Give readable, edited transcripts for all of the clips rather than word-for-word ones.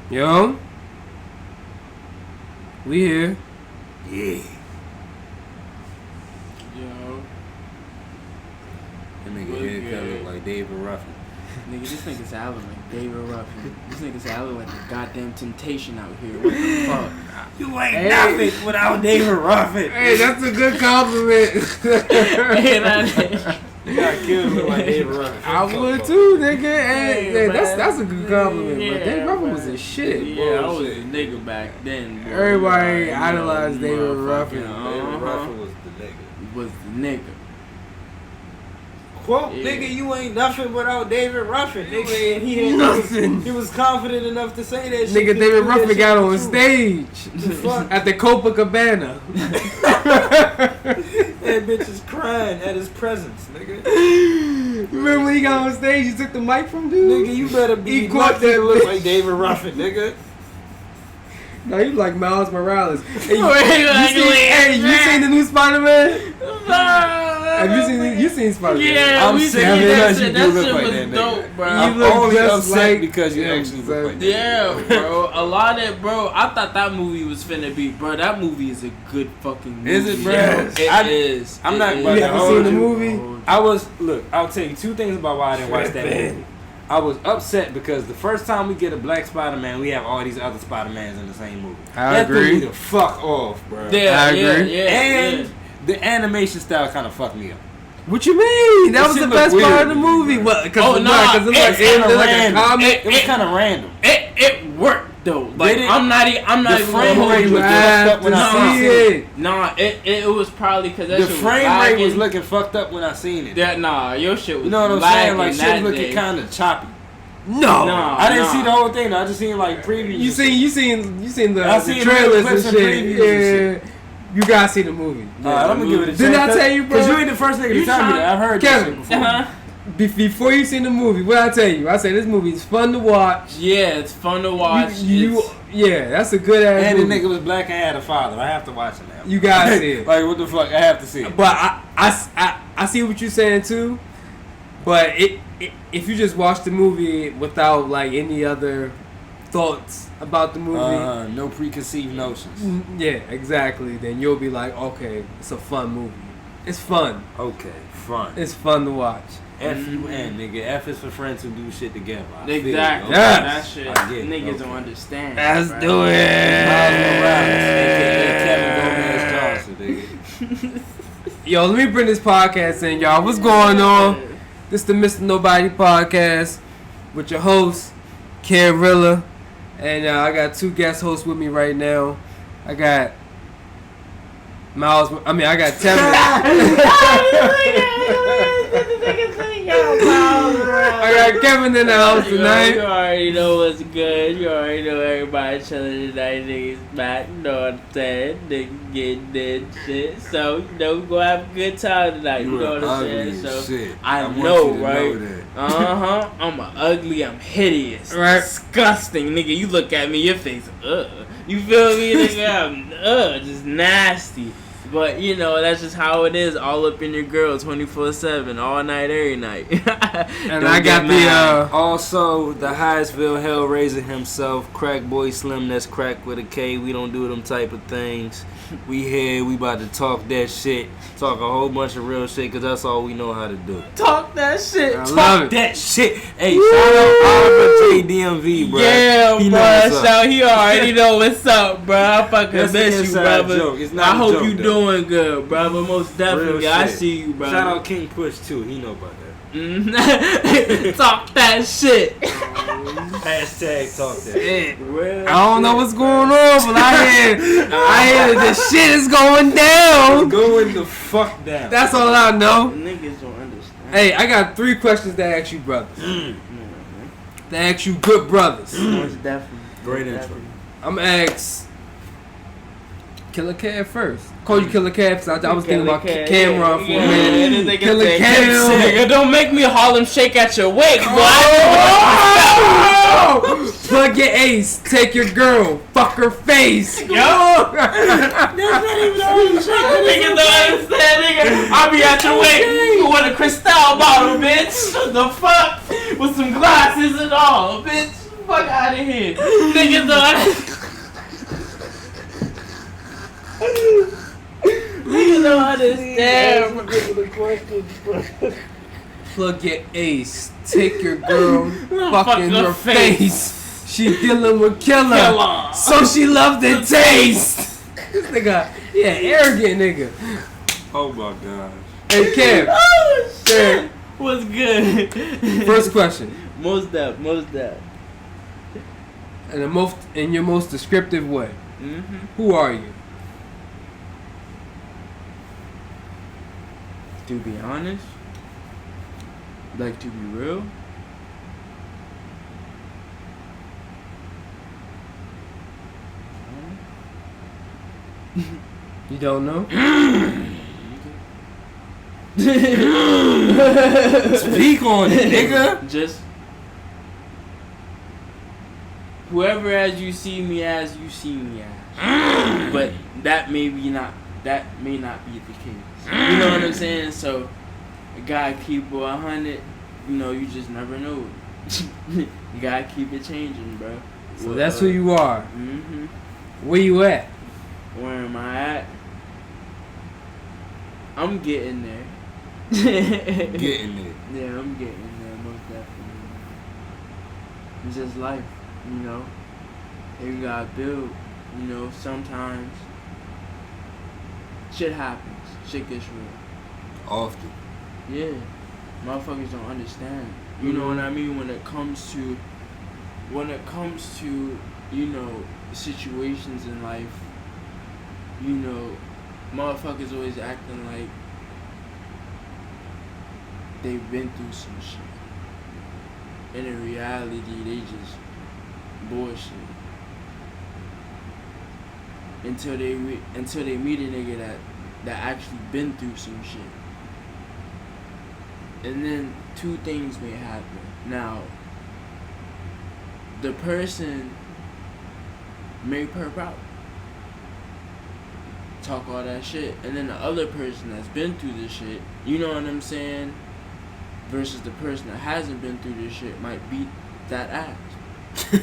Yo. We here. Yeah. Yo. That nigga haircut look like David Ruffin. Nigga, this nigga sound like David Ruffin. This nigga sound like the goddamn Temptation out here. What the fuck? You ain't nothing without David Ruffin. Hey, that's a good compliment. Hey, that You got killed look like David Ruffin. I would too, nigga. Hey, Hey, that's a good compliment. yeah, but David Ruffin was man. a shit. Yeah, I was a nigga back then. Boy. Everybody idolized David Ruffin. David Ruffin was the nigga. Was the nigga. Quote, Yeah. nigga, you ain't nothing without David Ruffin, nigga. And he was confident enough to say that shit. Nigga, David Ruffin that got shit on was stage The fuck? at the Copacabana. That bitch is crying at his presence, nigga. You remember when he got on stage? He took the mic from dude. Nigga, you better be He caught lucky that to look bitch. like David Ruffin, nigga. No, he was like Miles Morales. Hey, you seen the new Spider-Man? Have you seen Spider-Man? Yeah, I'm we sick seen because that you shit. do That look shit like was that nigga. dope, bro. I'm look only just upset like because you him, actually son. look like that. Yeah, bro. A lot of bro. I thought that movie was finna be, bro. That movie is a good fucking movie. Is it, bro? Yes, I- it is. I'm It not is. about You to haven't hold seen the you. movie? I'll tell you two things about why I didn't watch that movie. I was upset because the first time we get a black Spider-Man, we have all these other Spider-Mans in the same movie. I that agree. threw me the fuck off, bro. Yeah, I yeah, agree. yeah. And the animation style kind of fucked me up. What you mean? That That was shit the look best weird part of the to me, movie. bro. What? Because Oh, it nah, looked it's like kinda a random. comic. It was kind of random. It worked though. Like Did it? I'm not The even frame gonna rate hold was you. fucked up when I see seen it. it. Nah, it was probably because that The shit was frame lagging. rate was looking fucked up when I seen it. That nah, your shit was You know what I'm lagging saying? Like that shit looking day. kind of choppy. No. Nah. I didn't see the whole thing. Though. I just seen like previews. You seen the, I the seen trailers clips and and shit. previews Yeah. and You gotta see the movie. Alright, I'm gonna give it a chance. Didn't I tell you, bro? Because you ain't the first nigga to You tell me trying- that. I've heard Kevin. that shit before. Before you seen the movie, what I tell you? I say this movie is fun to watch. Yeah, it's fun to watch. Yeah, that's a good ass And the movie. nigga was black and had a father. I have to watch it now. You gotta see it. Like, what the fuck? I have to see it. But I see what you're saying too. But if you just watch the movie without like any other thoughts about the movie, No preconceived notions. yeah, exactly. Then you'll be like, okay, it's a fun movie. It's fun. Okay, fun. It's fun to watch. F-U-N, nigga. F is for friends who do shit together. I feel you. Exactly. Okay. Yes. That shit I get it. niggas Okay. don't understand. Let's bro. do Miles Morales, it. aka Kevin Gomez Johnson, nigga. Yo, let me bring this podcast in, y'all. What's going on? This the Mr. Knowbody Podcast with your host, Karilla. And I got two guest hosts with me right now. I got I got Tevin. I got Kevin in the house tonight. You already know what's good. You already know everybody chilling tonight. Niggas back. You know what I'm saying? Niggas getting that shit. So, you know, we gonna have a good time tonight. You know what I'm saying? So, shit. I want know, you to right? know that. I'm ugly. I'm hideous. Right. Disgusting. Nigga, you look at me, your face, You feel me? Nigga, I'm, just nasty. But, you know, that's just how it is. All up in your girl 24/7, all night, every night. And I got the Also, the Hyattsville Hellraiser himself, KrackBoySlim, that's crack with a K. We don't do them type of things. We here, we about to talk that shit. Talk a whole bunch of real shit, because that's all we know how to do. Talk that shit. I love Talk it. that shit. Hey, shout out Oliver JDMV, bro. Yeah, He bro. know what's up. So he already know what's up, bro. I fucking That's an miss you, inside brother. joke. It's not I a hope joke, you though. doing good, brother. Most definitely. Real I shit. see you, brother. Shout out King Push, too. He know about that. Talk that shit. Hashtag talk that shit. I don't know what's going on, but I hear the shit is going down. Going the fuck down. That's all I know. Niggas don't understand. Hey, I got 3 questions to ask you, brothers. To ask you, good brothers. Most definitely. Great Most intro. definitely. I'm gonna ask Killer Cam first. Call you Killer Cam because I was thinking about Cameron for a minute. Killer Cam. Nigga, don't make me Harlem Shake at your wake, boy. Oh! Plug your ace. Take your girl. Fuck her face. Yo. That's not even Harlem Shake. Niggas don't understand, nigga. I'll be at your wake with a Cristal bottle, bitch. The fuck? With some glasses and all, bitch. Fuck out out of here. Niggas know how to. Niggas know how to stab. Plug your ace. Take your girl. Fucking her face. She dealing with killer. So she loved the taste. This nigga, arrogant nigga. Oh my gosh. Hey, Kev. Oh, shit. What's good? First question. Most that. In your most descriptive way. Mm-hmm. Who are you? To be honest, like to be real, You don't know? Speak on it, nigga. just whoever as you see me as, you see me as. But that may not be the case. You know what I'm saying? So, you gotta keep it 100. You know, you just never know. You gotta keep it changing, bro. So that's who you are. Mm-hmm. Where you at? Where am I at? I'm getting there. Getting it. Yeah, I'm getting there, most definitely. It's just life, you know. You gotta build, you know, sometimes shit happens. Shit gets real. Often. Yeah. Motherfuckers don't understand. You know what I mean? When it comes to, you know, situations in life, you know, motherfuckers always acting like they've been through some shit. And in reality, they just bullshit. Until they meet a nigga that actually been through some shit. And then two things may happen. Now, the person may perp out, talk all that shit, and then the other person that's been through this shit, you know what I'm saying, versus the person that hasn't been through this shit might beat that ass.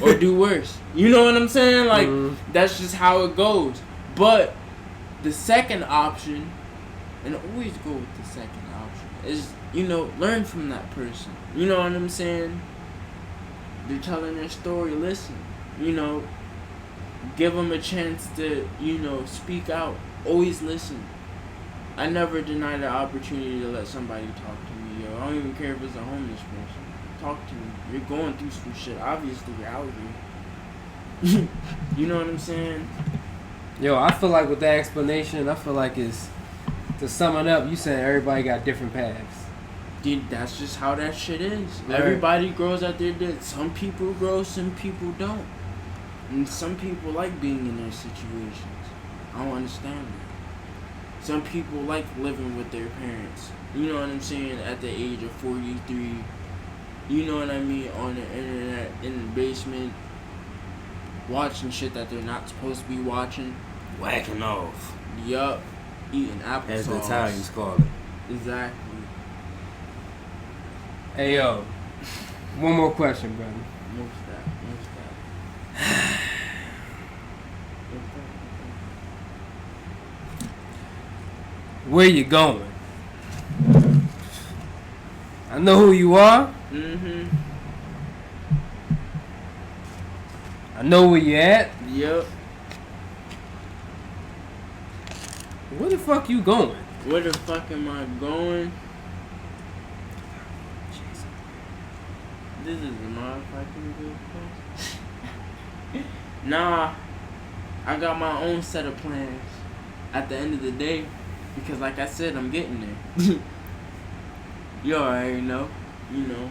Or do worse. You know what I'm saying? Like, that's just how it goes. But the second option, and always go with the second option, is, you know, learn from that person. You know what I'm saying? They're telling their story, listen. You know, give them a chance to, you know, speak out. Always listen. I never deny the opportunity to let somebody talk to me, yo. I don't even care if it's a homeless person. Talk to me. You're going through some shit. Obviously, you're out here. You know what I'm saying? Yo, I feel like with that explanation, I feel like it's, to sum it up, you saying everybody got different paths. Dude, that's just how that shit is. Right. Everybody grows out there. Some people grow, some people don't. And some people like being in their situations. I don't understand that. Some people like living with their parents. You know what I'm saying? At the age of 43. You know what I mean? On the internet, in the basement. Watching shit that they're not supposed to be watching. Whacking off. Yup. Eating applesauce. As the Italians call it. Exactly. Hey, yo. One more question, brother. Most that. Where you going? I know who you are. Mm-hmm. I know where you at. Yep. Where the fuck you going? Where the fuck am I going? This is a motherfucking good question. Nah, I got my own set of plans at the end of the day, because like I said, I'm getting there. You already know, you know.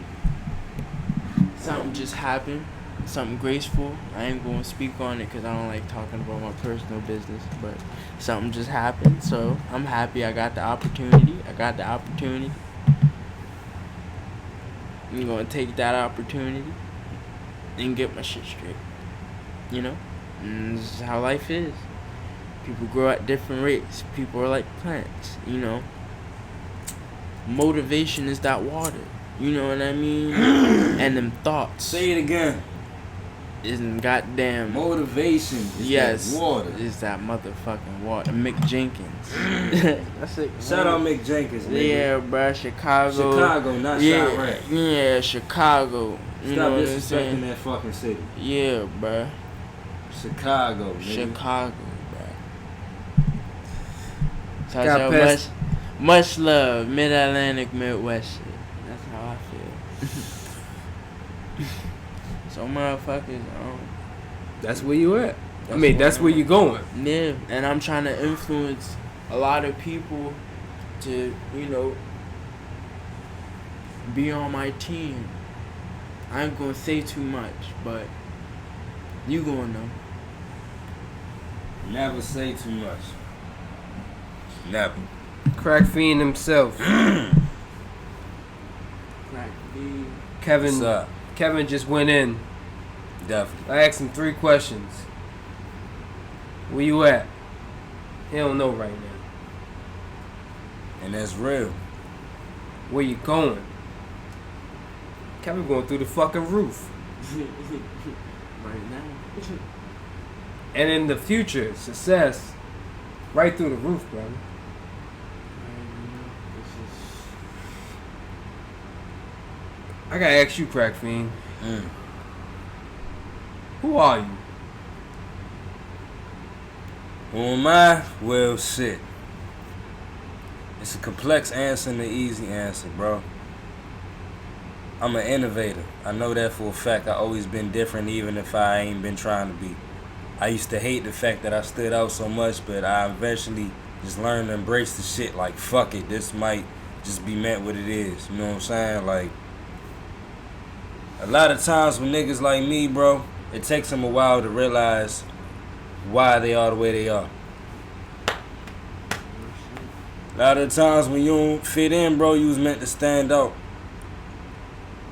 Something just happened, something graceful. I ain't gonna speak on it because I don't like talking about my personal business, but something just happened, so I'm happy I got the opportunity. I'm gonna take that opportunity and get my shit straight. You know? And this is how life is. People grow at different rates. People are like plants, you know? Motivation is that water. You know what I mean? And them thoughts. Say it again. is goddamn motivation. Is that water. Is that motherfucking water. Mick Jenkins. That's it. Shout out Mick Jenkins, nigga. Yeah, bruh. Chicago, not Chirac. Yeah, Chicago. Stop disrespecting that fucking city. Yeah, bruh. Chicago, nigga. Bruh. So much love, Mid-Atlantic, Midwest shit. That's how I feel. So motherfuckers, that's where you at. That's where you going. Yeah, and I'm trying to influence a lot of people to, be on my team. I ain't gonna say too much, but you gonna know. Never say too much. Never. Crack Fiend himself. Crack Fiend. Kevin. What's up? Kevin just went in. Definitely. I asked him 3 questions. Where you at? He don't know right now. And that's real. Where you going? Kevin going through the fucking roof. Right now. And in the future, success, right through the roof, brother. I gotta ask you, Crack Fiend. Who are you? Who am I? Well, shit. It's a complex answer and an easy answer, bro. I'm an innovator. I know that for a fact. I always been different even if I ain't been trying to be. I used to hate the fact that I stood out so much, but I eventually just learned to embrace the shit like, fuck it, this might just be meant what it is. You know what I'm saying? Like, a lot of times with niggas like me, bro, it takes them a while to realize why they are the way they are. A lot of times when you don't fit in, bro, you was meant to stand out.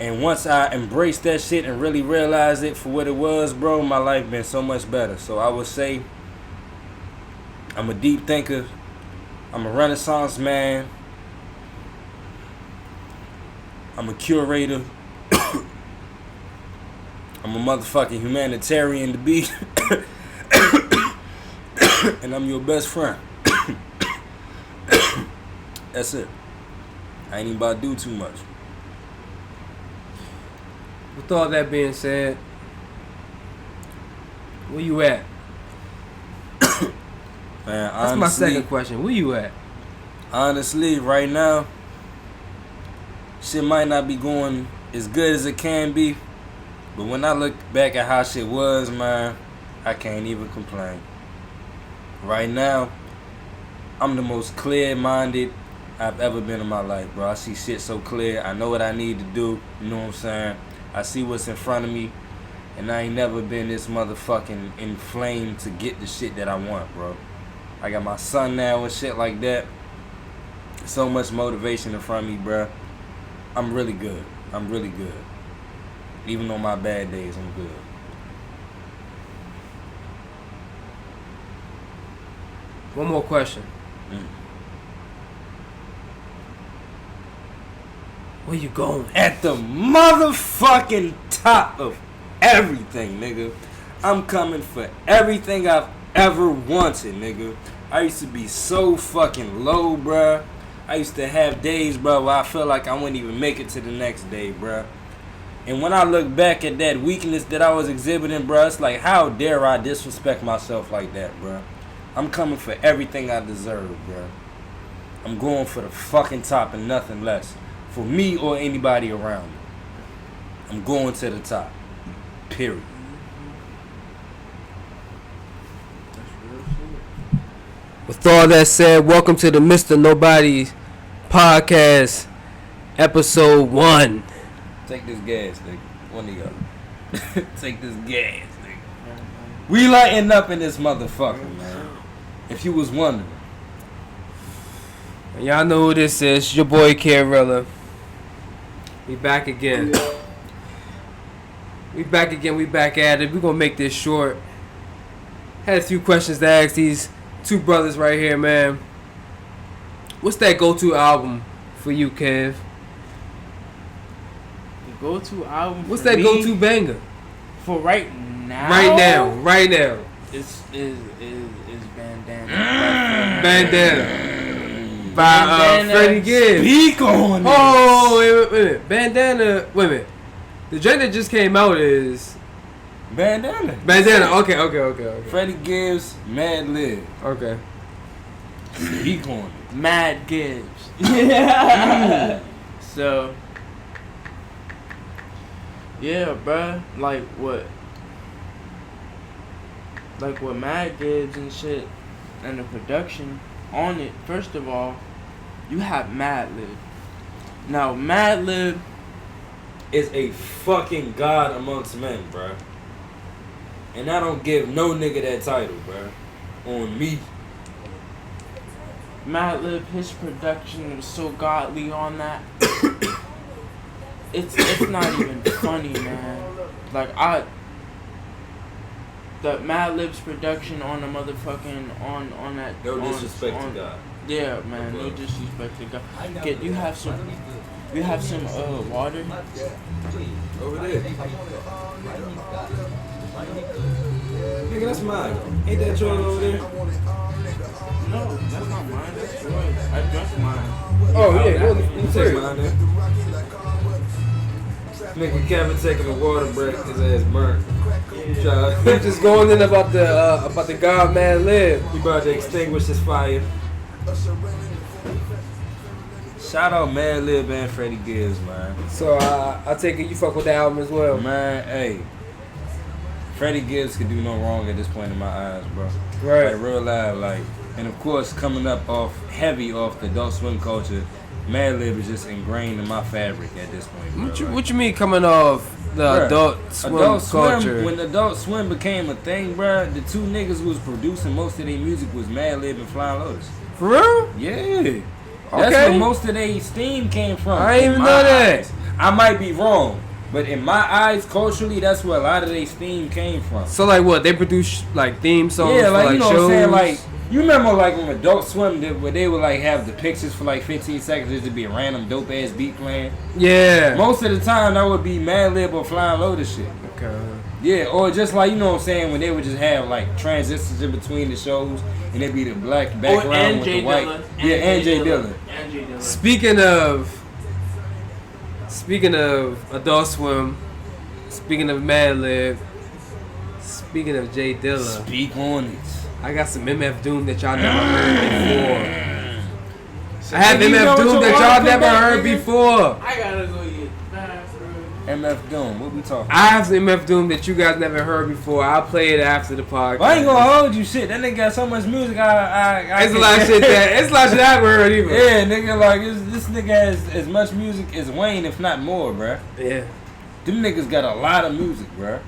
And once I embraced that shit and really realized it for what it was, bro, my life been so much better. So I would say I'm a deep thinker. I'm a Renaissance man. I'm a curator. I'm a motherfucking humanitarian to be. And I'm your best friend. That's it. I ain't even about to do too much. With all that being said, where you at? Man, That's honestly, my second question. Where you at? Honestly, right now, shit might not be going as good as it can be. But when I look back at how shit was, man, I can't even complain. Right now, I'm the most clear-minded I've ever been in my life, bro. I see shit so clear. I know what I need to do. You know what I'm saying? I see what's in front of me. And I ain't never been this motherfucking inflamed to get the shit that I want, bro. I got my son now and shit like that. So much motivation in front of me, bro. I'm really good. I'm really good. Even on my bad days, I'm good. One more question. Where you going? At the motherfucking top of everything, nigga. I'm coming for everything I've ever wanted, nigga. I used to be so fucking low, bruh. I used to have days, bruh, where I felt like I wouldn't even make it to the next day, bruh. And when I look back at that weakness that I was exhibiting, bruh, it's like, how dare I disrespect myself like that, bruh? I'm coming for everything I deserve, bruh. I'm going for the fucking top and nothing less. For me or anybody around me. I'm going to the top. Period. With all that said, welcome to the Mr. Knowbody Podcast, episode 1. Take this gas, nigga. One of y'all. Take this gas, nigga. We lighting up in this motherfucker, man. If you was wondering. And y'all know who this is. Your boy, Karilla. We back again. We back at it. We gonna make this short. Had a few questions to ask these two brothers right here, man. What's that go-to album for you, Kev? The go-to album What's for that me, go-to banger? for right now. Right now. Is Bandana. Bandana. By Freddie Gibbs. Speak on it. Oh, wait a minute. Bandana. Wait a minute. The joint that just came out is Bandana. Okay. Freddie Gibbs, Mad Lib. Okay. Speak on it. Mad Gibbs. So, yeah, bruh. Like what Mad Gibbs and shit, and the production on it. First of all, you have Mad Lib. Now, Mad Lib is a fucking god amongst men, bruh. And I don't give no nigga that title, bruh. On me. Mad Lib, his production was so godly on that. It's not even funny, man. Like the Mad Lib's production on the motherfucking on that. No disrespect to God. Yeah, man, no disrespect to God. You have some water over there. Nigga, that's mine. Ain't that yours over there? No, that's not mine. That's yours. I drank mine. Oh yeah, you take mine then. Nigga Kevin taking a water break, his ass burnt. We're just going in about the God Mad Lib. He about to extinguish his fire. Shout out Mad Lib and Freddie Gibbs, man. So I take it you fuck with the album as well. Man, hey. Freddie Gibbs could do no wrong at this point in my eyes, bro. Right. Like, real live, like. And of course, coming up heavy off the Adult Swim culture, Mad Lib is just ingrained in my fabric at this point, bro. What you mean coming off the Adult Swim culture? When Adult Swim became a thing, bro, the two niggas who was producing most of their music was Mad Lib and Flying Lotus. For real? Yeah. That's where most of their steam came from. I didn't even know that. I might be wrong, but in my eyes, culturally, that's where a lot of their steam came from. So like what? They produce like theme songs yeah, like, for like you know shows? What I'm saying? Like, you remember like when Adult Swim did, where they would like have the pictures for like 15 seconds just to be a random dope ass beat playing? Yeah. Most of the time that would be Mad Lib or Flying Lotus shit. Okay. Yeah, or just like, you know what I'm saying, when they would just have like transitions in between the shows and it'd be the black background with the white. Yeah, and J Dilla. Speaking of Adult Swim, speaking of Mad Lib, speaking of J Dilla. Speak on it. I got some MF Doom that y'all never heard before. I have MF Doom that y'all never heard before. I gotta go get bathroom. MF Doom, what we talking I have some MF Doom that you guys never heard before. I'll play it after the podcast. I ain't gonna hold you shit. That nigga got so much music. It's a lot of shit I haven't heard either. Yeah, nigga, like this nigga has as much music as Wayne, if not more, bruh. Yeah. Them niggas got a lot of music, bruh.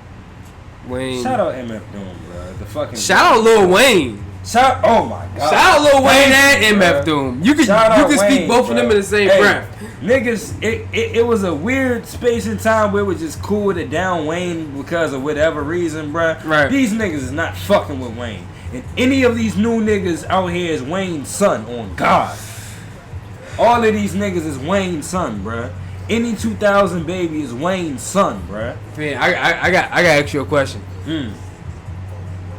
Wayne. Shout out MF Doom, bruh. The fucking. Shout out Lil Wayne. Oh my god. Shout out Lil Wayne and MF Doom. You can speak both of them in the same breath. Niggas, it was a weird space and time where it was just cool to down Wayne because of whatever reason, bruh. Right. These niggas is not fucking with Wayne. And any of these new niggas out here is Wayne's son, on God. All of these niggas is Wayne's son, bruh. Any 2000 baby is Wayne's son, bruh. Man, I got to ask you a question.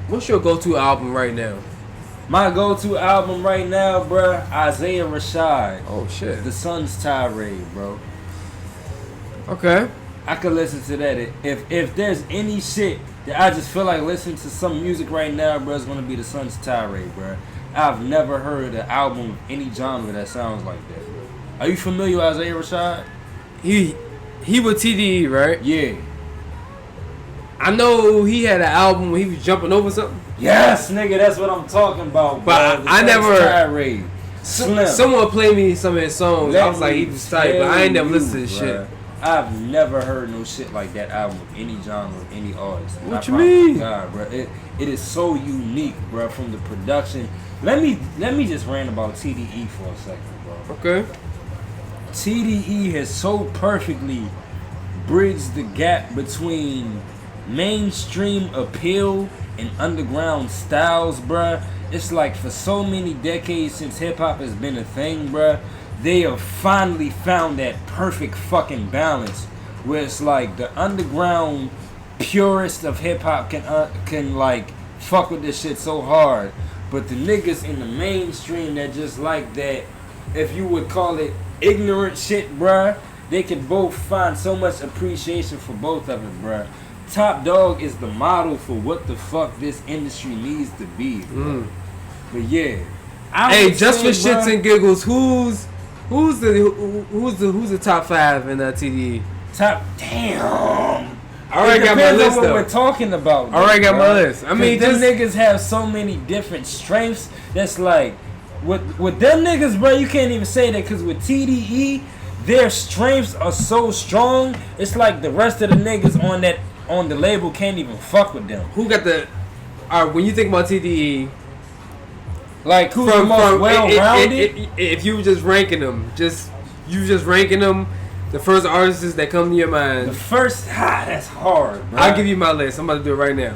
What's your go-to album right now? My go-to album right now, bruh, Isaiah Rashad. Oh, shit. The Sun's Tirade, bro. Okay. I could listen to that. If there's any shit that I just feel like listening to some music right now, bro, it's going to be The Sun's Tirade, bro. I've never heard an album of any genre that sounds like that. Are you familiar with Isaiah Rashad? He was TDE, right? Yeah. I know he had an album when he was jumping over something. Yes, nigga, that's what I'm talking about. But bro. I never. Tirade. Someone played me some of his songs. I was like, he was tight, but I ain't never listened to this shit. I've never heard no shit like that album of any genre, of any artist. What you mean? God, bro, it is so unique, bro. From the production. Let me just rant about TDE for a second, bro. Okay. TDE has so perfectly bridged the gap between mainstream appeal and underground styles, bruh. It's like for so many decades since hip-hop has been a thing, bruh, they have finally found that perfect fucking balance where it's like the underground purists of hip hop can like fuck with this shit so hard, but the niggas in the mainstream that just like that, if you would call it ignorant shit, bruh, they can both find so much appreciation for both of it, bruh. Top Dog is the model for what the fuck this industry needs to be, bruh. But yeah, hey, just for shits and giggles, who's the top 5 in that TDE? Top, damn. I already got my list. What we're talking about. I already got my list. I mean, them niggas have so many different strengths. That's like, with them niggas, bro, you can't even say that, because with TDE, their strengths are so strong. It's like the rest of the niggas on the label can't even fuck with them. Who got the? When you think about TDE, like who's the most well-rounded? If you were just ranking them, the first artists that come to your mind. The first, that's hard, bro. I'll give you my list. I'm about to do it right now.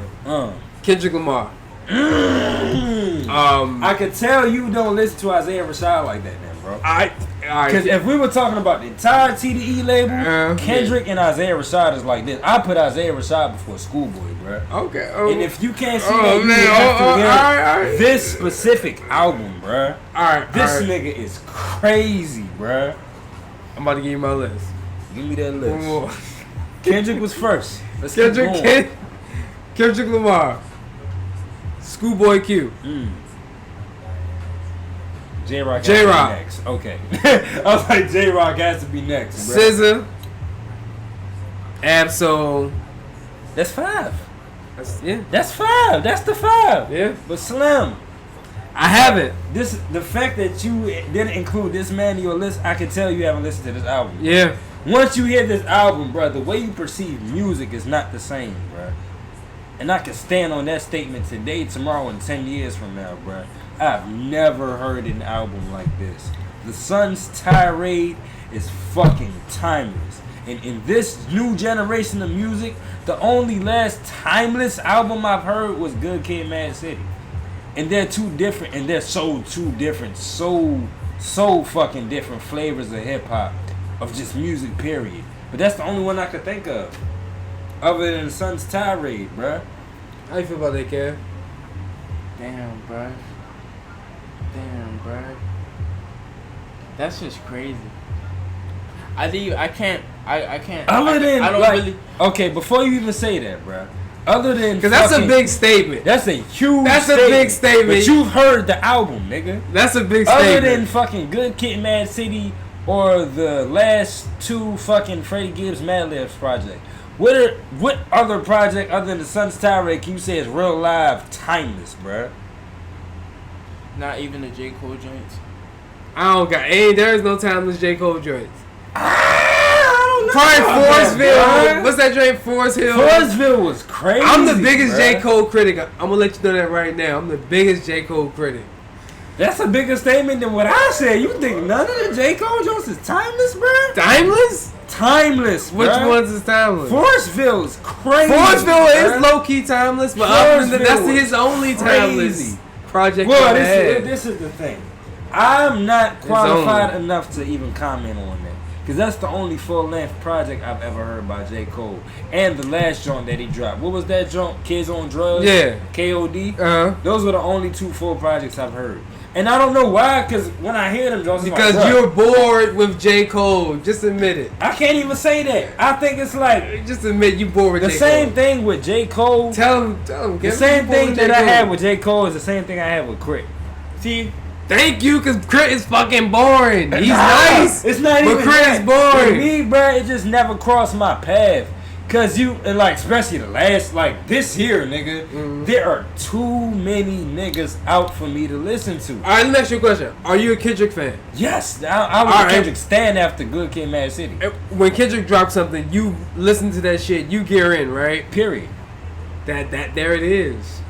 Kendrick Lamar. I could tell you don't listen to Isaiah Rashad like that, then, bro. Because if we were talking about the entire TDE label, Kendrick and Isaiah Rashad is like this. I put Isaiah Rashad before Schoolboy, bro. Okay. And if you can't see that, you have to hear this specific album, bro. This nigga is crazy, bro. I'm about to give you my list. Give me that list. Kendrick was first. Kendrick Lamar. Schoolboy Q. J-Rock next. Okay. I was like, J-Rock has to be next, bro. SZA. Absol. That's 5. Yeah. That's 5. That's the 5. Yeah. But Slim, I haven't. The fact that you didn't include this man in your list, I can tell you haven't listened to this album. Yeah. Once you hear this album, bro, the way you perceive music is not the same, bro. And I can stand on that statement today, tomorrow, and 10 years from now, bro. I've never heard an album like this. The Sun's tirade is fucking timeless. And in this new generation of music, the only last timeless album I've heard was Good Kid, Mad City. And they're too different, and they're so fucking different flavors of hip hop, of just music, period. But that's the only one I could think of, other than the Sun's tirade, bruh. How you feel about that, Kev? Damn, bruh. That's just crazy. I can't. Okay, before you even say that, bruh. Other than, because that's a big statement. That's a huge. That's a big statement. But you've heard the album, nigga. That's a big statement. Other than fucking Good Kid, Mad City, or the last 2 fucking Freddie Gibbs Mad Libs project. What other project other than the Sun's Tirade can you say is real live, timeless, bruh? Not even the J. Cole joints. There is no timeless J. Cole joints. Probably Forestville. What's that joint? Forest Hill. Forestville was crazy. I'm the biggest J. Cole critic. I'm gonna let you know that right now. I'm the biggest J. Cole critic. That's a bigger statement than what I said. You think none of the J. Cole joints is timeless, bruh? Timeless? Timeless, Which ones is timeless? Forestville is crazy. Forestville is low-key timeless, but other than that's his only timeless project. Well, this is the thing. I'm not qualified enough to even comment on that. Because that's the only full-length project I've ever heard by J. Cole. And the last joint that he dropped. What was that joint? Kids on Drugs? Yeah. KOD? Those were the only 2 full projects I've heard. And I don't know why, because when I hear them joints, because you're bored with J. Cole. Just admit it. I can't even say that. I think it's like... Just admit you bored with J. Cole. The same thing with J. Cole. Tell him. The same thing that I had with J. Cole is the same thing I had with Crit. See? Thank you, because Crit is fucking boring. He's nice. It's not even But Crit is boring. For me, bro, it just never crossed my path. Because especially the last, this year, nigga, there are too many niggas out for me to listen to. All right, let me ask you a question. Are you a Kendrick fan? Yes. I was a Kendrick stan after Good Kid, Mad City. When Kendrick drops something, you listen to that shit, you gear in, right? Period. There it is.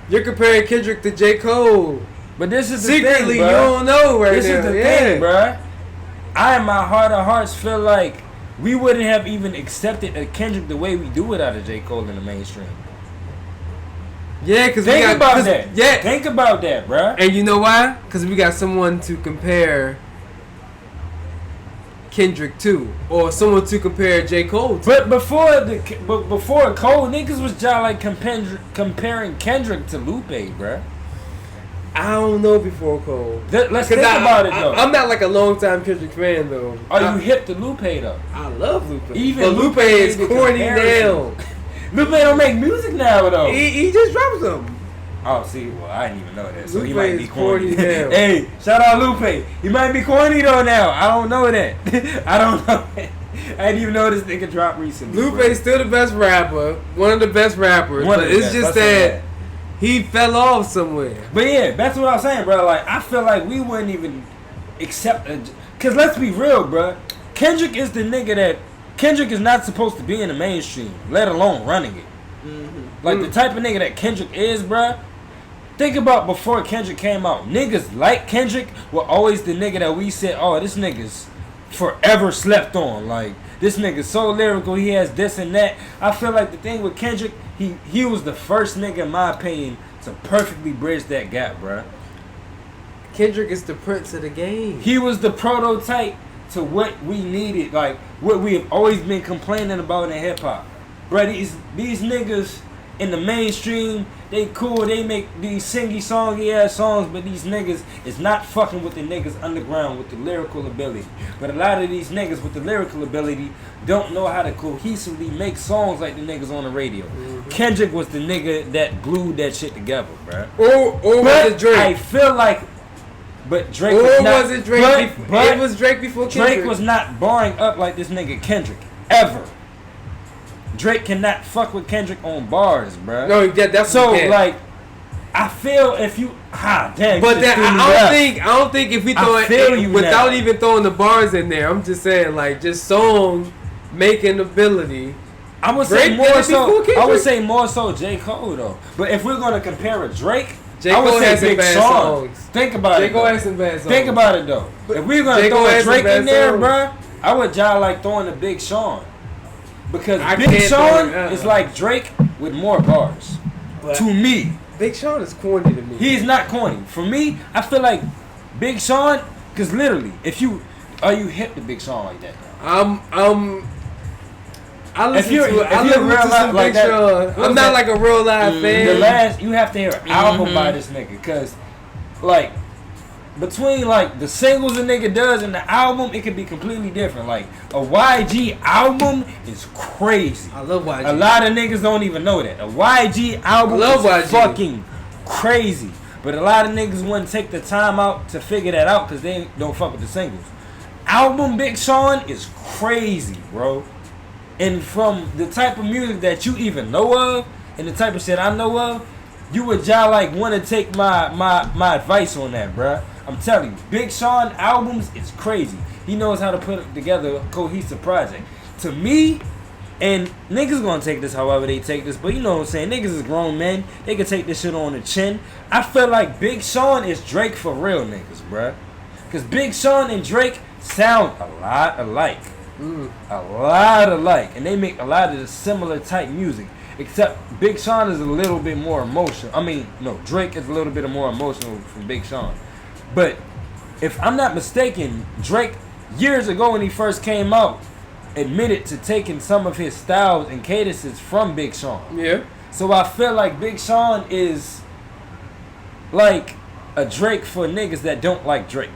You're comparing Kendrick to J. Cole. But this is the secretly, thing, bro. You don't know right this now. This is the thing, bro. I, in my heart of hearts, feel like we wouldn't have even accepted a Kendrick the way we do without a J. Cole in the mainstream. Yeah, because think about that. Yeah, think about that, bro. And you know why? Because we got someone to compare Kendrick to, or someone to compare J. Cole to. But before Cole, niggas was just like comparing Kendrick to Lupe, bruh. I don't know before Cole. Let's think about it though. I'm not like a long-time Kendrick fan though. Are you hip to Lupe though? I love Lupe. Even but Lupe is corny now. Lupe don't make music now though. He just drops them. Oh, see, well, I didn't even know that. So Lupe he might be corny. now. Hey, shout out Lupe. He might be corny though now. I don't know that. I don't know that. I didn't even know this nigga dropped recently. Lupe's still the best rapper. One of the best rappers. But it's just that he fell off somewhere. But yeah, that's what I was saying, bro. Like, I feel like we wouldn't even accept because let's be real, bro. Kendrick is the nigga that... Kendrick is not supposed to be in the mainstream, let alone running it. Mm-hmm. Like, the type of nigga that Kendrick is, bro. Think about before Kendrick came out. Niggas like Kendrick were always the nigga that we said, oh, this nigga's forever slept on. Like, this nigga's so lyrical, he has this and that. I feel like the thing with Kendrick, he was the first nigga, in my opinion, to perfectly bridge that gap, bruh. Kendrick is the prince of the game. He was the prototype to what we needed, like what we have always been complaining about in hip hop. Bruh, these niggas in the mainstream, they cool, they make these songy ass songs, but these niggas is not fucking with the niggas underground with the lyrical ability. But a lot of these niggas with the lyrical ability don't know how to cohesively make songs like the niggas on the radio. Mm-hmm. Kendrick was the nigga that glued that shit together, bruh. Or was it Drake? I feel like, but Drake or was not, was it Drake before? It was Drake before Kendrick. Drake was not barring up like this nigga Kendrick, ever. Drake cannot fuck with Kendrick on bars, bruh. No, that's so like. I feel if you damn. But I don't think if we throw it without even throwing the bars in there. I'm just saying like just song making ability. I would say more so. I would say more so J. Cole though. But if we're gonna compare a Drake, J. Cole has some bad songs. Think about it. J. Cole has some bad songs. Think about it though. If we're gonna throw a Drake in there, bruh, I would like throwing a Big Sean. Because Big Sean is like Drake with more bars. But to me. Big Sean is corny to me. He's not corny. For me, I feel like Big Sean, because literally, are you hip to Big Sean like that? I listen to some Big Sean. I'm not like a real live fan. You have to hear an album by this nigga, because like between like the singles a nigga does and the album, it could be completely different. Like a YG album is crazy. I love YG. A lot of niggas don't even know that. A YG album is fucking crazy. But a lot of niggas wouldn't take the time out to figure that out because they don't fuck with the singles. Album Big Sean is crazy, bro. And from the type of music that you even know of and the type of shit I know of, you would like want to take my advice on that, bruh. I'm telling you, Big Sean albums is crazy. He knows how to put together a cohesive project. To me, and niggas gonna take this however they take this, but you know what I'm saying, niggas is grown men. They can take this shit on the chin. I feel like Big Sean is Drake for real niggas, bruh. Because Big Sean and Drake sound a lot alike. A lot alike. And they make a lot of the similar type music. Except Big Sean is a little bit more emotional. I mean, no, Drake is a little bit more emotional from Big Sean. But if I'm not mistaken, Drake, years ago when he first came out, admitted to taking some of his styles and cadences from Big Sean. Yeah. So I feel like Big Sean is like a Drake for niggas that don't like Drake.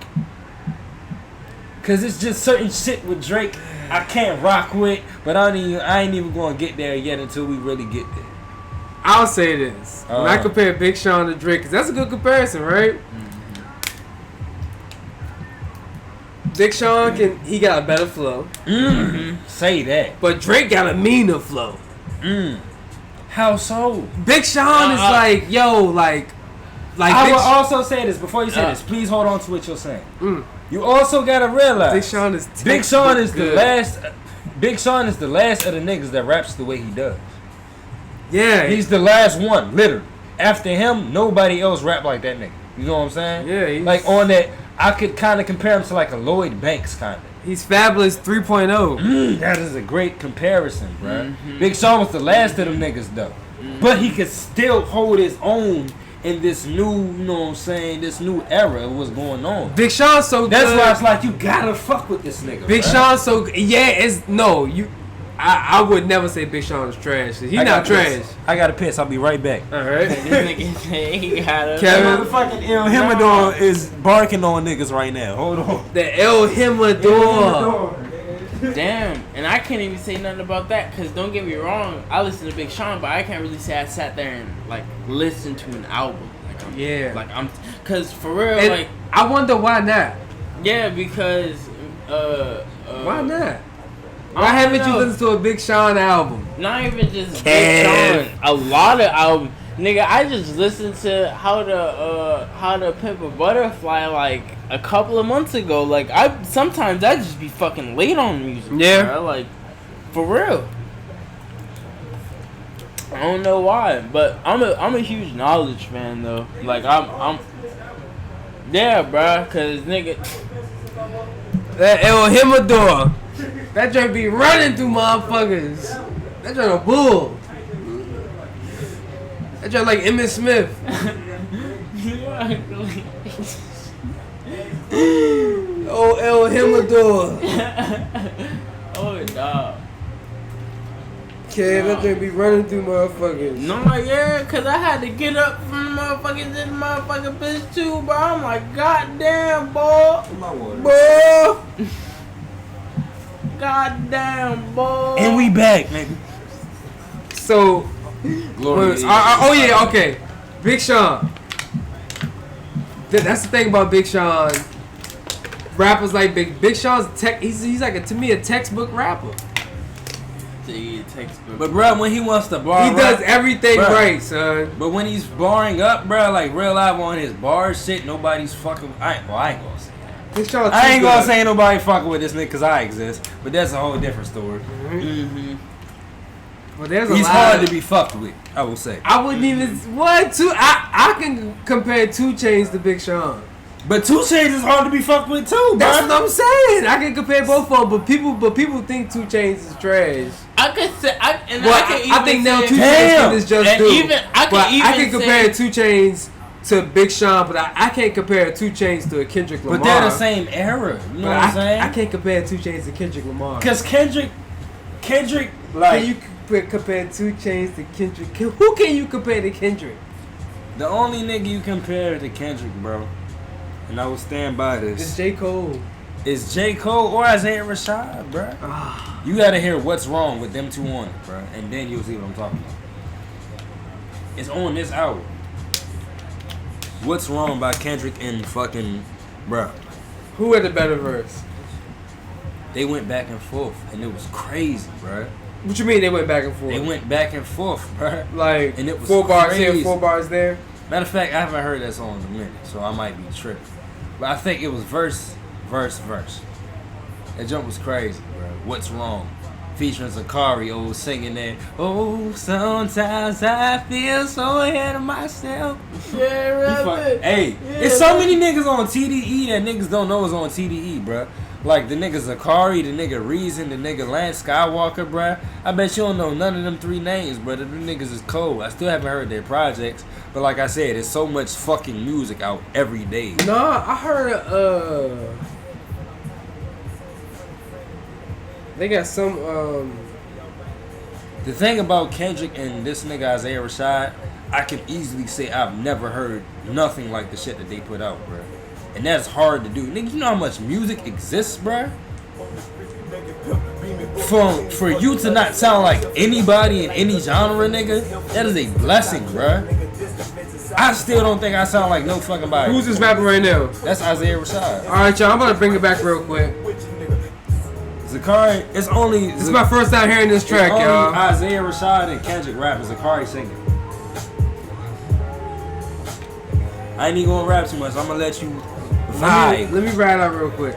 Cause it's just certain shit with Drake I can't rock with, but I ain't even gonna get there yet until we really get there. I'll say this. When I compare Big Sean to Drake, cause that's a good comparison, right? Big Sean he got a better flow. Say that. But Drake got a meaner flow. How so? Big Sean is like, yo, like I will also say this before you say this. Please hold on to what you're saying. You also gotta realize Big Sean is the last. Big Sean is the last of the niggas that raps the way he does. Yeah, he's the last one, literally. After him, nobody else rap like that nigga. You know what I'm saying? Yeah, like on that, I could kind of compare him to like a Lloyd Banks kind of. He's Fabulous 3.0. That is a great comparison, bro. Big Sean was the last of them niggas though, but he could still hold his own in this new, you know what I'm saying, this new era of what's going on. Big Sean's so good. That's why it's like you gotta fuck with this nigga. Big Sean's so good. Yeah, it's no you. I would never say Big Sean is trash. He's not trash. I got to piss. I'll be right back. All right. This nigga say he got a Kevin, Motherfucking El Himador is barking on niggas right now. Hold on. The El Himador. Damn, and I can't even say nothing about that because don't get me wrong, I listen to Big Sean, but I can't really say I sat there and like listened to an album. Like I'm, cause for real, And like I wonder why not. yeah, because Why not? Why haven't you listened to a Big Sean album? Not even just Big Sean, a lot of albums. Nigga, I just listened to How to Pimp a Butterfly like a couple of months ago. Like sometimes I just be fucking late on music. Yeah. Bro. Like for real. I don't know why, but I'm a huge knowledge fan though. Like I'm yeah, bro, cause nigga That El Himador. That joint be running through motherfuckers. That joint a bull. That joint like Emmitt Smith. Oh, El Himador. Oh, dog. Okay, that joint be running through motherfuckers. No, yeah, cause I had to get up from the motherfucking this motherfucking bitch too, bro. I'm like, goddamn, boy. Boy. Goddamn, boy. And we back, nigga. So, oh yeah, okay. Big Sean. That's the thing about Big Sean. Rappers like Big Sean's he's like to me a textbook rapper. But bro, when he wants to bar, he does everything right, son. But when he's barring up, bro, like real live on his bar shit, nobody's fucking. I ain't gonna say. I ain't gonna say nobody fucking with this nigga because I exist, but that's a whole different story. Mm-hmm. Well, he's hard to be fucked with, I will say. I wouldn't even I can compare 2 Chainz to Big Sean. But 2 Chainz is hard to be fucked with too, bro. That's what I'm saying. I can compare both of them, but people think 2 Chainz is trash. I could say I think now 2 Chainz is just do. I can compare 2 Chainz to Big Sean, but I can't compare 2 Chainz to a Kendrick Lamar. But they're the same era. You know what I'm saying? I can't compare 2 Chainz to Kendrick Lamar. Because Kendrick, like, can you compare 2 Chainz to Kendrick? Who can you compare to Kendrick? The only nigga you compare to Kendrick, bro, and I will stand by this. It's J. Cole. It's J. Cole or Isaiah Rashad, bro. You gotta hear what's wrong with them two on it, bro, and then you'll see what I'm talking about. It's on this album. What's Wrong by Kendrick and fucking, bro. Who had the better verse? They went back and forth, and it was crazy, bro. What you mean they went back and forth? They went back and forth, bro. Like, and it was 4 bars crazy. here, 4 bars there. Matter of fact, I haven't heard that song in a minute, so I might be tripping. But I think it was verse. That jump was crazy, bro. What's Wrong? Featuring Zakari, singing that. Oh, sometimes I feel so ahead of myself. Yeah, hey, there's so many niggas on TDE that niggas don't know is on TDE, bro. Like the nigga Zakari, the nigga Reason, the nigga Lance Skywalker, bro. I bet you don't know none of them 3 names, bro. Them niggas is cold. I still haven't heard their projects, but like I said, there's so much fucking music out every day. Nah, I heard they got some The thing about Kendrick and this nigga Isaiah Rashad, I can easily say I've never heard nothing like the shit that they put out, bro. And that's hard to do. Nigga, you know how much music exists, bro? For you to not sound like anybody in any genre, nigga, that is a blessing, bro. I still don't think I sound like no fucking body. Who's this rapper right now? That's Isaiah Rashad. Alright, y'all, I'm gonna bring it back real quick. Zakari, this is my first time hearing this track, y'all. Isaiah Rashad and Kendrick rapping, Zakari singing. I ain't even gonna rap too much. I'm gonna let you vibe. Let me ride out real quick.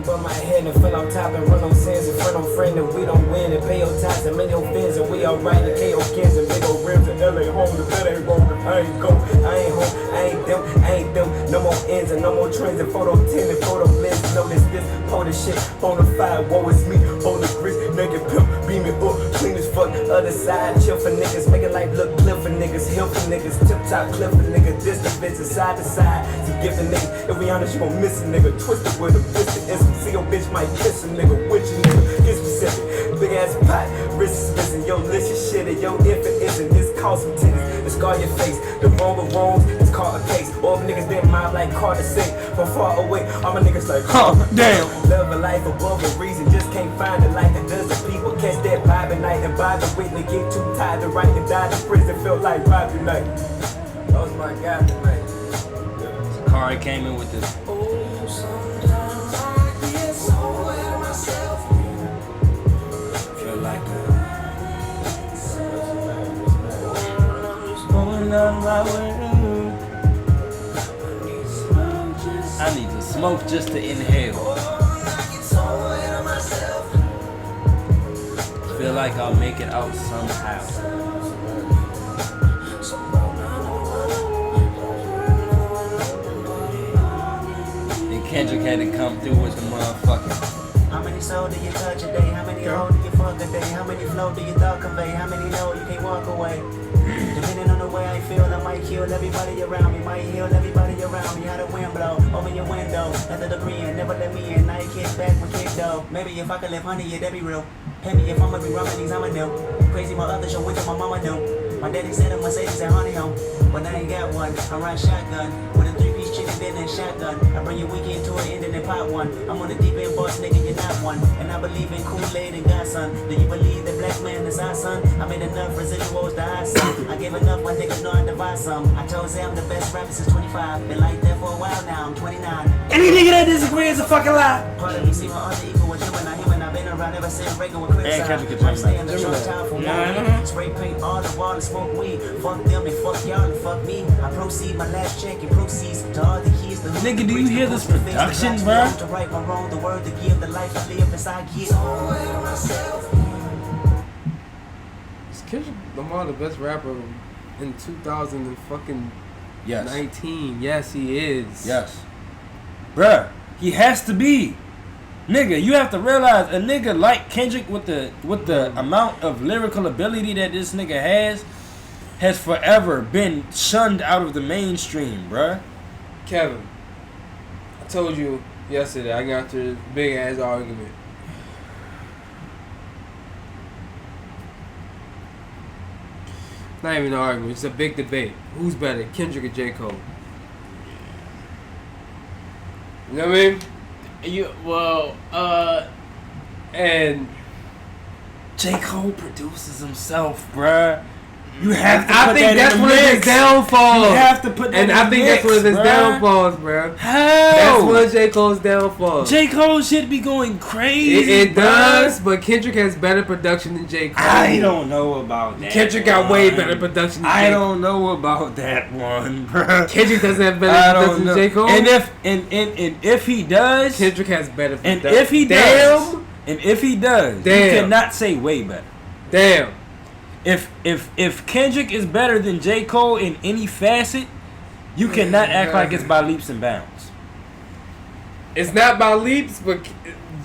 But my hand and fell on top and run on sins and front on friend and we don't win and pay your tax and many your fins and we alright and KO kids and big old rims and LA home the bed ain't wrong I ain't go, I ain't home, I ain't them, no more ends and no more trends and photo 10 and photo lens, notice this, hold this shit, bonafide, woe is me, hold the grist, naked pimp, beam it up, clean as fuck. Other side, chill for niggas, making life look clear for niggas, hill for niggas, tip top clip for niggas, distant bitches, side to side. To give the niggas, if we honest, you gon' miss a nigga. Twisted with a biscuit, instant. See your bitch might kiss a nigga, with you nigga. Get specific, big ass pot, wrist is missing. Yo, listen shit, and yo, infant isn't. This cost some titties, it scar your face. The wrong with wrongs, it's called a case. All niggas didn't mind like Carter say. From far away, all my niggas like, damn. Love a life above a reason, just can't find it like a dozen people. Catch that vibe at night and buy the Whitney. Get too tired to write and die in prison. Felt like Robbie night. That was my guy tonight. Kari came in with this. Oh, sometimes I get so aware of myself. Feel like going on my way. I need to smoke just to inhale. Feel like I'll make it out somehow. And Kendrick had to come through with the motherfucker. How many souls do you touch a day? How many hoes do you fuck a day? How many flow do you thought convey? How many know you can't walk away? Depending on the way I feel, I might kill everybody around me. Might heal everybody around me. How the wind blow, open your window. Let the debris in, never let me in. Now you kick back when kicked off. Maybe if I could live honey, yeah, that'd be real. Pay me if I'ma be rubbing these, I'ma know. Crazy my other show went to my mama know. My daddy said a Mercedes and honey home, but I ain't got one. I ride shotgun with a 3-piece chicken dinner and shotgun. I bring your weekend to an end and then pop one. I'm on the deep end boss, nigga, you're not one. And I believe in Kool-Aid and Godson. Do you believe that black man is our son? I made enough residuals to hide some. I gave enough, my niggas know I divide some. I told Zay I'm the best rapper since 25. Been like that for a while now, I'm 29. Any nigga that disagree is a fucking lie. Part of me see my other equal with him and I him and I've been around ever since Reagan with Chris. I'm staying the short time for one. Spray paint all the wall and smoke weed. Fuck them and fuck y'all and fuck me. I proceed my last check and proceeds to all the keys. The Nigga, do you hear this production, bro? To right my wrong, the word to give, the life I live as I get. Is Kendrick Lamar the best rapper in 2019? Yes. Yes, he is. Yes. Bruh, he has to be. Nigga, you have to realize a nigga like Kendrick with the amount of lyrical ability that this nigga has forever been shunned out of the mainstream, bruh. Kevin, I told you yesterday I got into this big ass argument. Not even an argument, it's a big debate. Who's better, Kendrick or J. Cole? You know what I mean? And J. Cole produces himself, bruh. You have to I put think that that's in the one of his mix. downfalls. You have to put that and in I the think mix, that's one of his bruh. downfalls, bro. How? That's one of J. Cole's downfalls. J. Cole should be going crazy. It bruh. does, but Kendrick has better production than J. Cole. I don't know about that. Kendrick got way better production than J. Cole. I don't know about that one, bro. Kendrick doesn't have better production than J. Cole. And if he does, Kendrick has better production. and if he does, you cannot say way better. Damn. If Kendrick is better than J. Cole in any facet, you cannot act like it's by leaps and bounds. It's not by leaps, but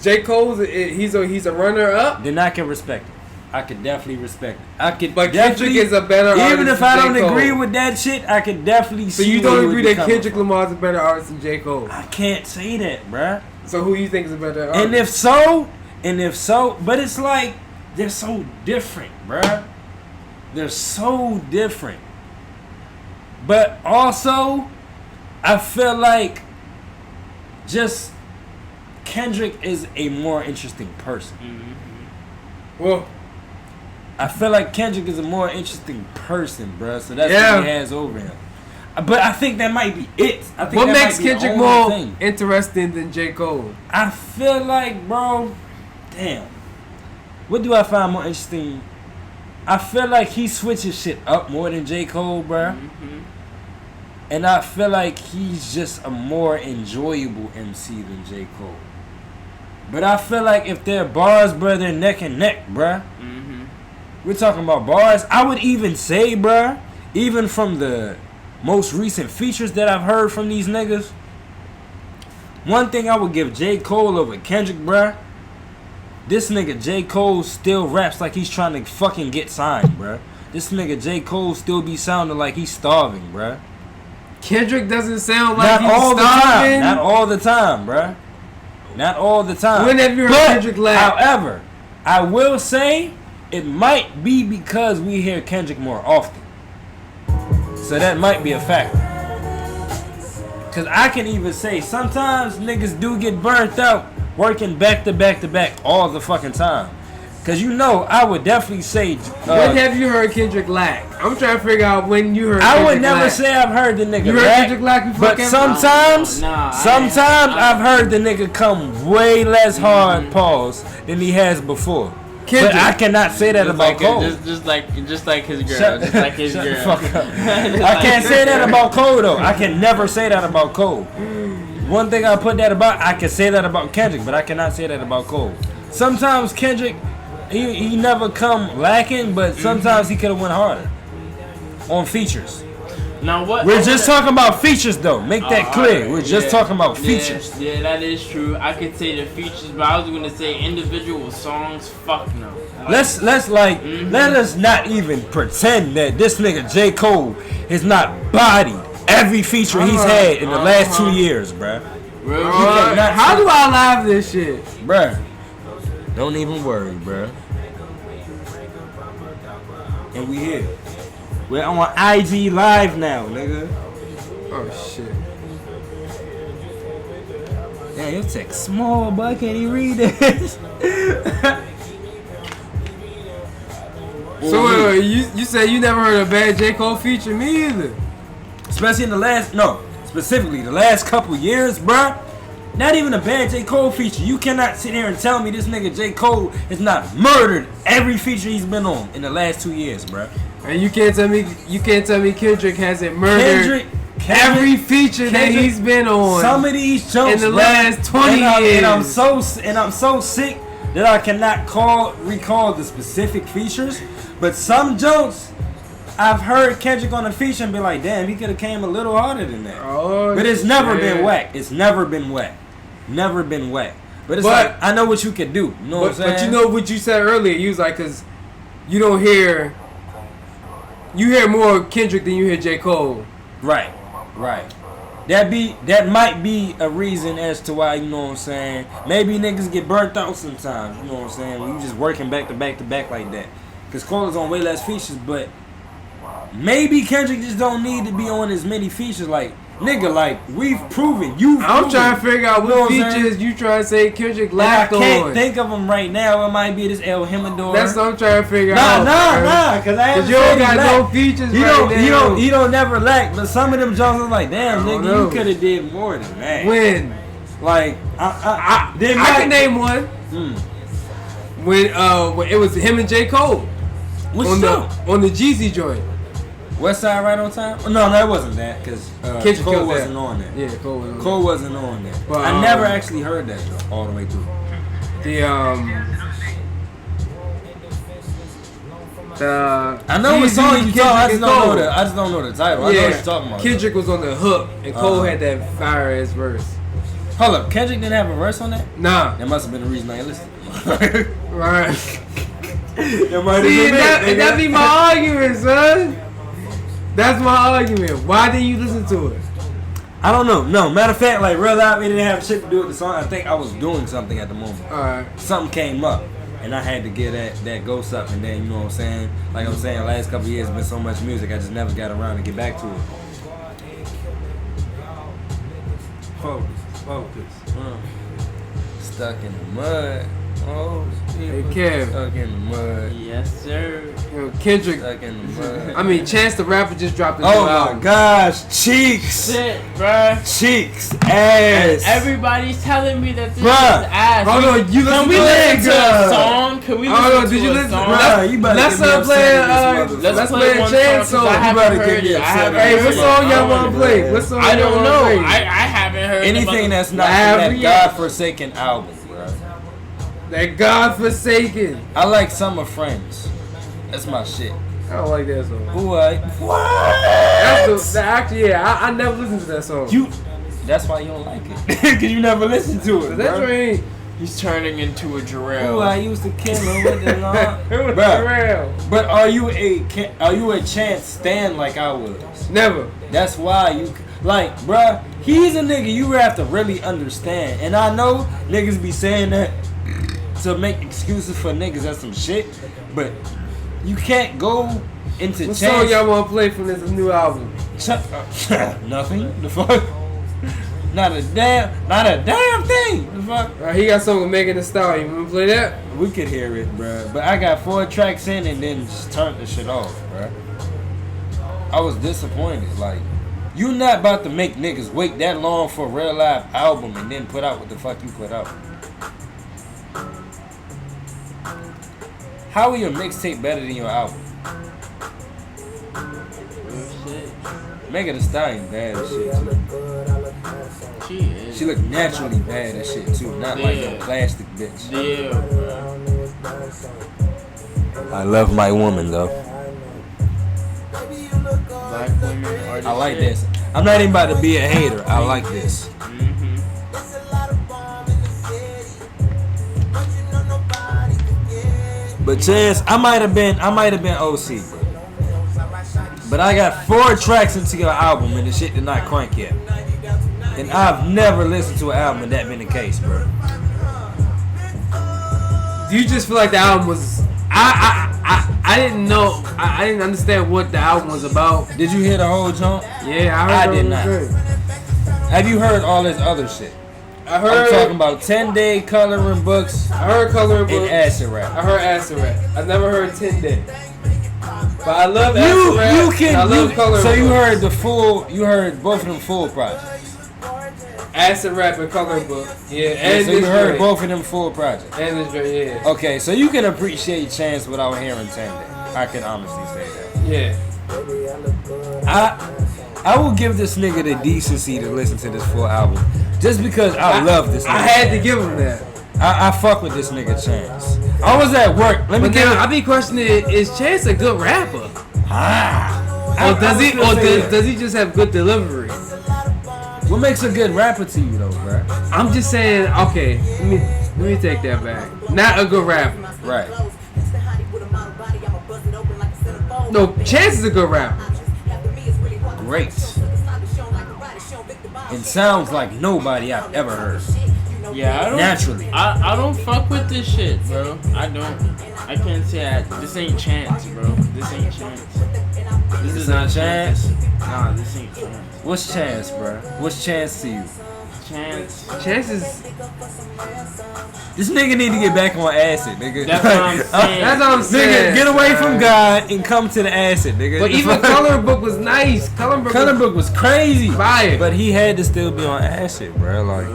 J. Cole's he's a runner up. Then I can respect it. I could definitely respect it. But Kendrick is a better artist. Even if I don't agree with that shit, I could definitely see. So you don't agree that Kendrick Lamar is a better artist than J. Cole? I can't say that, bruh. So who you think is a better artist? And if so, but it's like they're so different, bruh. They're so different. But also, I feel like just Kendrick is a more interesting person. Mm-hmm. Well, I feel like Kendrick is a more interesting person, bruh. So that's what he has over him. But I think that might be it. I think what that makes might be Kendrick the more thing. interesting than J. Cole? I feel like, bro, damn. What do I find more interesting? I feel like he switches shit up more than J. Cole, bruh. Mm-hmm. And I feel like he's just a more enjoyable MC than J. Cole. But I feel like if they're bars, bruh, they're neck and neck, bruh. Mm-hmm. We're talking about bars. I would even say, bruh, even from the most recent features that I've heard from these niggas, one thing I would give J. Cole over Kendrick, bruh, this nigga J. Cole still raps like he's trying to fucking get signed, bruh. This nigga J. Cole still be sounding like he's starving, bruh. Kendrick doesn't sound like Not he's all the starving. time. Not all the time, bruh. Not all the time. When have you heard Kendrick laugh? However, I will say it might be because we hear Kendrick more often. So that might be a factor. Because I can even say sometimes niggas do get burnt out working back to back to back all the fucking time. Because I would definitely say... when have you heard Kendrick laugh? I'm trying to figure out when you heard I Kendrick would never laugh. say I've heard the nigga You heard laugh, Kendrick laugh before but Kendrick? sometimes I I've heard the nigga come way less hard, pause, than he has before. Kendrick. But I cannot say that about Cole. Just like his girl. Shut the fuck up. I can't say that about Cole though. I can never say that about Cole. One thing I put that about, I can say that about Kendrick, but I cannot say that about Cole. Sometimes Kendrick, he never come lacking, but sometimes he could have went harder on features. Now what? We're just talking about features though. Make that clear. We're just talking about features. Yeah, that is true. I could say the features, but I was gonna say individual songs. Fuck no. Let us not even pretend that this nigga J. Cole is not bodied every feature he's had in the last 2 years, bruh. How do I live this shit? Bruh, don't even worry, bruh. And we here. We're on IG Live now, nigga. Oh shit. Damn, your text small, boy. Can't even read this. So you said you never heard a bad J. Cole feature? Me either. Especially in specifically the last couple years, bruh. Not even a bad J. Cole feature. You cannot sit here and tell me this nigga J. Cole has not murdered every feature he's been on in the last 2 years, bruh. And you can't tell me Kendrick hasn't murdered every feature that he's been on. Some of these jokes in the last 20 years. And I'm so sick that I cannot recall the specific features. But some jokes, I've heard Kendrick on a feature and be like, damn, he could have came a little harder than that. Oh, but it's never been whack. It's never been whack. Never been whack. But like, I know what you could do. You know what I'm saying? But you know what you said earlier. You was like, because you hear more Kendrick than you hear J. Cole. Right. That might be a reason as to why, you know what I'm saying, maybe niggas get burnt out sometimes, you know what I'm saying, when you just working back to back to back like that. Because Cole is on way less features, but maybe Kendrick just don't need to be on as many features. Like, nigga, like, we've proven, I'm trying to figure out what features you trying to say Kendrick laughed on. I can't think of them right now. It might be this El Himador. That's what I'm trying to figure out. Nah, because you don't got no features He don't never lack, but some of them jokes are like, damn, nigga, you could have did more than that. When? Like, I can name one. When it was him and J. Cole. On the Jeezy joint. West Side Right on Time? No, that wasn't that, because Cole wasn't on that. Yeah, Cole wasn't on that. But, I never actually heard that joke all the way through. I know what song you talking. I just don't know the title. I know what you're talking about. Kendrick was on the hook, and Cole had that fire ass verse. Hold up, Kendrick didn't have a verse on that? Nah. That must have been the reason I ain't listened. Right. That be my argument, son. That's my argument. Why didn't you listen to it? I don't know. No, matter of fact, like real life, it didn't have shit to do with the song. I think I was doing something at the moment. Alright. Something came up, and I had to get that ghost up, and then you know what I'm saying. Like I'm saying, the last couple of years been so much music, I just never got around to get back to it. Focus. Stuck in the mud. Oh, hey, Kev. Stuck in the mud. Yes, sir. Yo, Kendrick. Stuck in the mud. I mean, Chance the Rapper just dropped his new Oh album. my gosh, cheeks. Shit, bruh. Cheeks, ass. Everybody's telling me that this Bruh. is ass. Hold on, you Can listen we to listen to that? a song? Can we Hold listen on, to did you a listen? song? Bruh, you better Let's get me upset play. with this Let's play play a one Chance song, 'cause song. I haven't better heard get me it. I upset. haven't Hey, heard what it. song y'all wanna want to play? play? What song I y'all don't wanna know. play? I haven't heard Anything that's not Live from that godforsaken album, bro. That Godforsaken. I like Summer Friends. That's my shit. I don't like that song. What? Actually, yeah, I never listened to that song. That's why you don't like it. Because you never listened to it. That joint, He's turning into a Jarrell. Ooh, I used to kill him with the lawn. Bruh. But are you a Chance stan like I was? Never. That's why you like, bruh. He's a nigga you have to really understand. And I know niggas be saying that to make excuses for niggas or some shit, but you can't go into What Chance. song y'all want to play from this new album? Nothing. The fuck. Not a damn thing. The fuck. He got something with Megan Thee Stallion. You want to play that? We could hear it, bruh. But I got 4 tracks in and then just turned the shit off, bruh. I was disappointed. Like, you not about to make niggas wait that long for a real live album and then put out what the fuck you put out. How are your mixtape better than your album? Megan Thee Stallion bad as shit too. She is. She look naturally bad as shit too, not like a plastic bitch. Yeah, bro. I love my woman though. Black women are the I like shit. this. I'm not even about to be a hater. I like this. But Chance, I might have been OC, bro. But I got 4 tracks into your album and the shit did not crank yet. And I've never listened to an album and that been the case, bro. Do you just feel like the album was? I didn't know. I didn't understand what the album was about. Did you hear the whole jump? Yeah, I heard did it not. was good. Have you heard all this other shit? I heard. I'm talking about 10-day coloring books I heard coloring and books. acid rap. I heard acid rap. I never heard 10 Day. But I love acid rap. and I love coloring So you books. heard the full. You heard both of them full projects. Acid rap and coloring book. Yeah, and So you this heard joint. both of them full projects. And this joint, yeah. Okay, so you can appreciate Chance without hearing 10-day. I can honestly say that. Yeah. I will give this nigga the decency to listen to this full album, just because I love this nigga. I had to give him that. I fuck with this nigga Chance. I was at work. Let me But give now it. I be questioning: is Chance a good rapper, I or does was he, gonna or say does, that. does he just have good delivery? What makes a good rapper to you though, bro? I'm just saying. Okay, let me take that back. Not a good rapper. Right. No, Chance is a good rapper. Great. And sounds like nobody I've ever heard. Yeah, I don't. Naturally. I don't fuck with this shit, bro. I don't. I can't say that. This ain't Chance, bro. This ain't Chance. This is not Chance? Nah, this ain't Chance. What's Chance, bro? What's Chance to you? Chance. Chance is. This nigga need to get back on acid, nigga. That's what I'm saying. That's what I'm saying. Nigga, get away from God and come to the acid, nigga. But even coloring book was nice. Coloring Book was crazy. fire. But he had to still be on acid, bro. Like,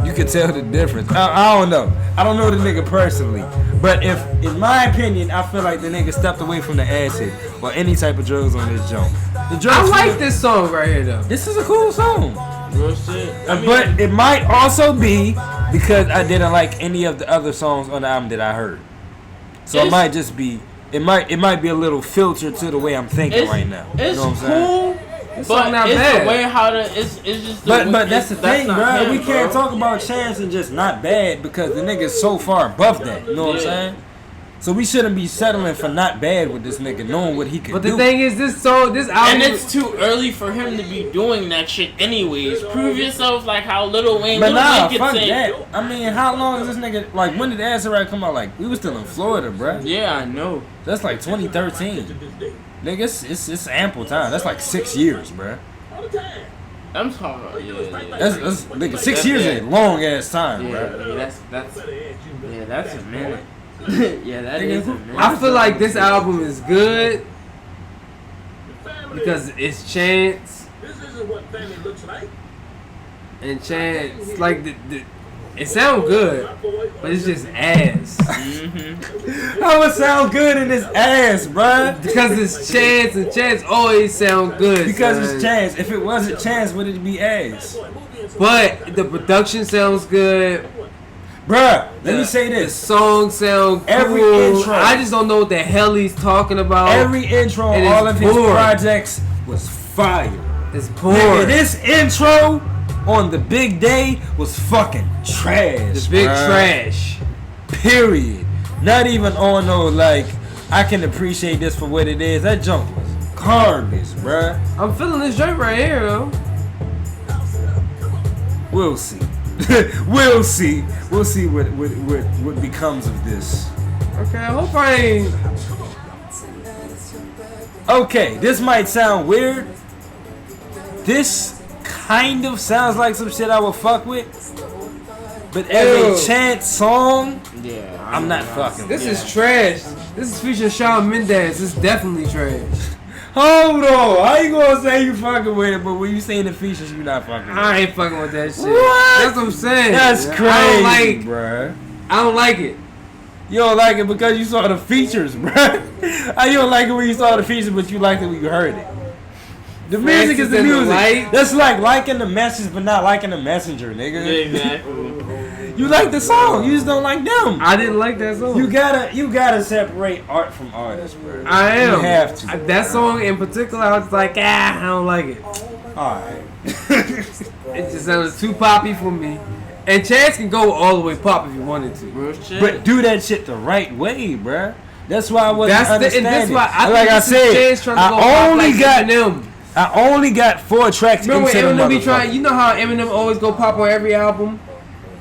you could tell the difference. I don't know. I don't know the nigga personally. But if, in my opinion, I feel like the nigga stepped away from the acid or any type of drugs on this jump. The drugs I like this song right here though. This is a cool song. Real shit. I mean, But it might also be because I didn't like any of the other songs on the album that I heard. So it might just be, it might be a little filter to the way I'm thinking right now. You It's know what I'm saying? cool. song But not it's bad. the way how to. It's just. The But way, that's the thing, not bro. him, We can't bro. talk about Chance and just not bad because the nigga's so far above that. You know what I'm Yeah. saying? So we shouldn't be settling for not bad with this nigga, knowing what he could But do. the thing is, this album. And it's too early for him to be doing that shit anyways. Prove yourself like how Lil Wayne. But Lil nah, Wayne fuck can say, that. I mean, how long is this nigga, like, when did Acid Rap come out? Like, we was still in Florida, bruh. Yeah, I know. That's like 2013. Nigga, it's ample time. That's like 6 years, bruh. I'm talking about That's nigga, 6 years is a long ass time, bruh. That's a minute. Yeah, that is a minute. I feel like this album is good because it's Chance. And Chance, like it sound good, but it's just ass. How it sound good in his ass, bruh? Because it's Chance, and Chance always sound good. Because son. it's Chance. If it wasn't Chance, would it be ass? But the production sounds good. Bruh, let me say The this. songs sound Every cool. intro. I just don't know what the hell he's talking about. Every intro on It all is of his boring. projects was fire. It's boring. Nigga, this intro on the big day was fucking trash. The big bruh. trash. Period. Not even on no like I can appreciate this for what it is. That junk was garbage, bruh. I'm feeling this joint right here, though. We'll see. We'll see. We'll see what becomes of this. Okay, I hope I ain't. Okay, this might sound weird. This kind of sounds like some shit I would fuck with. But as a chant song, Yeah. I'm not fucking with This it. is trash. This is featuring Shawn Mendes. This is definitely trash. Hold on. How you gonna say you fucking with it, but when you saying the features, you not fucking with it? I ain't fucking with that shit. What? That's what I'm saying. That's crazy, bruh. I don't like it. You don't like it because you saw the features, bruh. How you don't like it when you saw the features, but you liked it when you heard it? The music is the Francis and the music. Light. That's like liking the message, but not liking the messenger, nigga. Exactly. You like the song, you just don't like them. I didn't like that song. You gotta separate art from artist, bro. I am. You have to. That song in particular, I was like, I don't like it. Alright. It just sounded too poppy for me. And Chance can go all the way pop if you wanted to. Real shit. But do that shit the right way, bruh. That's why I wasn't understanding. And that's why I like think I this is Chance said, trying to go pop like Eminem. I only got 4 tracks Remember when into the Eminem be motherfucker. trying? You know how Eminem always go pop on every album?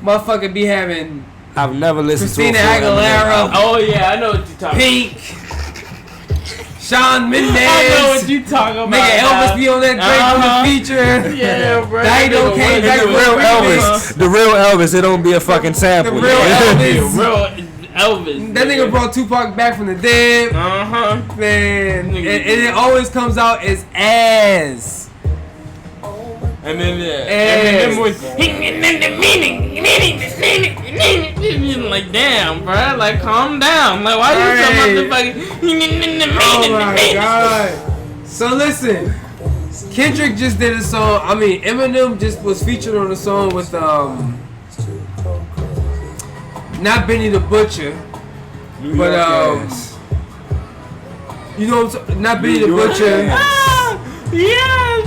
Motherfucker be having I've never listened Christina to a full Eminem Aguilera. album. Oh yeah, I know what you're talking Pink, Shawn Mendes. I know what you talking about. Nigga Elvis be on that Uh-huh. Drake feature. Yeah, bro. Dido came back The with real remix. Elvis. The real Elvis. It don't be a fucking sample. The real nigga. Elvis. Real Elvis. That nigga brought Tupac back from the dead. Man, and it always comes out as ass. And then Ass. like damn, bro. Like calm down. Like why you so motherfucking? Oh my god. So listen, Kendrick just did a song. I mean, Eminem just was featured on a song with not Benny the Butcher, New but York ass. you know, what I'm t- not Benny the New York Butcher. ass. Yeah.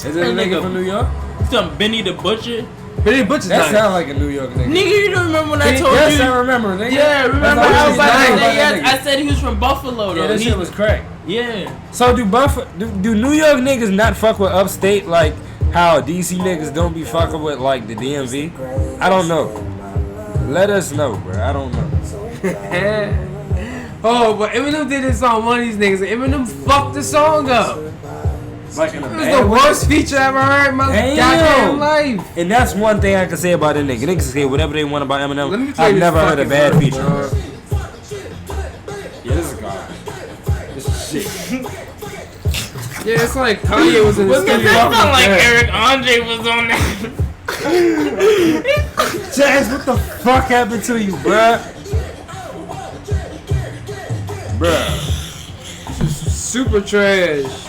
Is it a nigga from New York? Some Benny the Butcher. Benny the Butcher's That nice. sound like a New York nigga. Nigga, you don't remember when I told Yes, you? I remember, nigga. Yeah, remember That's I was like like, nice. yes, I said he was from Buffalo though. Yeah, that He- shit was crack. yeah. So do New York niggas not fuck with upstate like how DC niggas don't be fucking with like the DMV? I don't know. Let us know, bro. I don't know. Oh, but Eminem did this on one of these niggas, and Eminem fucked the song up. Like in a It was the worst feature I ever heard in my Damn. goddamn life. And that's one thing I can say about a nigga. Niggas say whatever they want about Let me Eminem. play I've this never heard a fucking bad verse, feature. bro. Yeah, this is garbage. This is shit. Yeah, it's like Kanye was in the But that studio. sound like Eric Andre was on that. Jazz, what the fuck happened to you, bruh? Bruh. Super trash.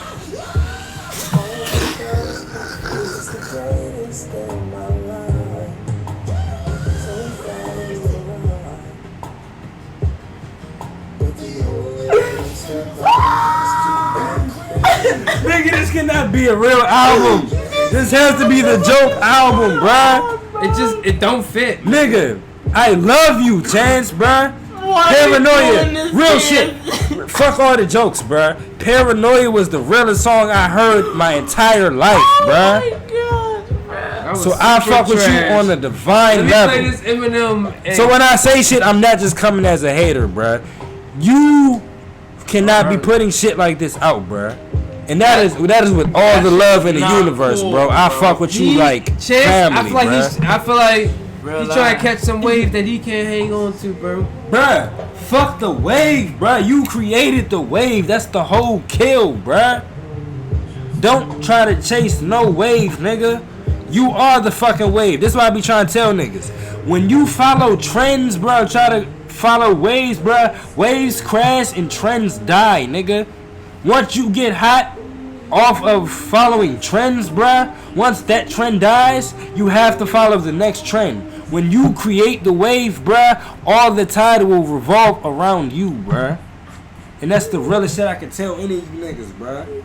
Nigga, this cannot be a real album. This has to be the joke album, bruh. It don't fit. Nigga, I love you, Chance, bruh. Paranoia, real shit. Fuck all the jokes, bruh. Paranoia was the realest song I heard my entire life, bruh. That was So I super fuck with you trash. on a divine Let me play level. this Eminem. And So when I say shit, I'm not just coming as a hater, bruh. You cannot be putting shit like this out, bruh. And that is with all the love in the not universe, cool, bro. I bro. fuck with you like Chance, family, I feel like bruh. I feel like Real he's trying life. to catch some wave that he can't hang on to, bro. Bruh, fuck the wave, bruh. You created the wave. That's the whole kill, bruh. Don't try to chase no wave, nigga. You are the fucking wave. This is why I be trying to tell niggas. When you follow trends, bruh, try to follow waves, bruh. Waves crash and trends die, nigga. Once you get hot off of following trends, bruh, once that trend dies, you have to follow the next trend. When you create the wave, bruh, all the tide will revolve around you, bruh. And that's the realest shit I can tell any of you niggas, bruh.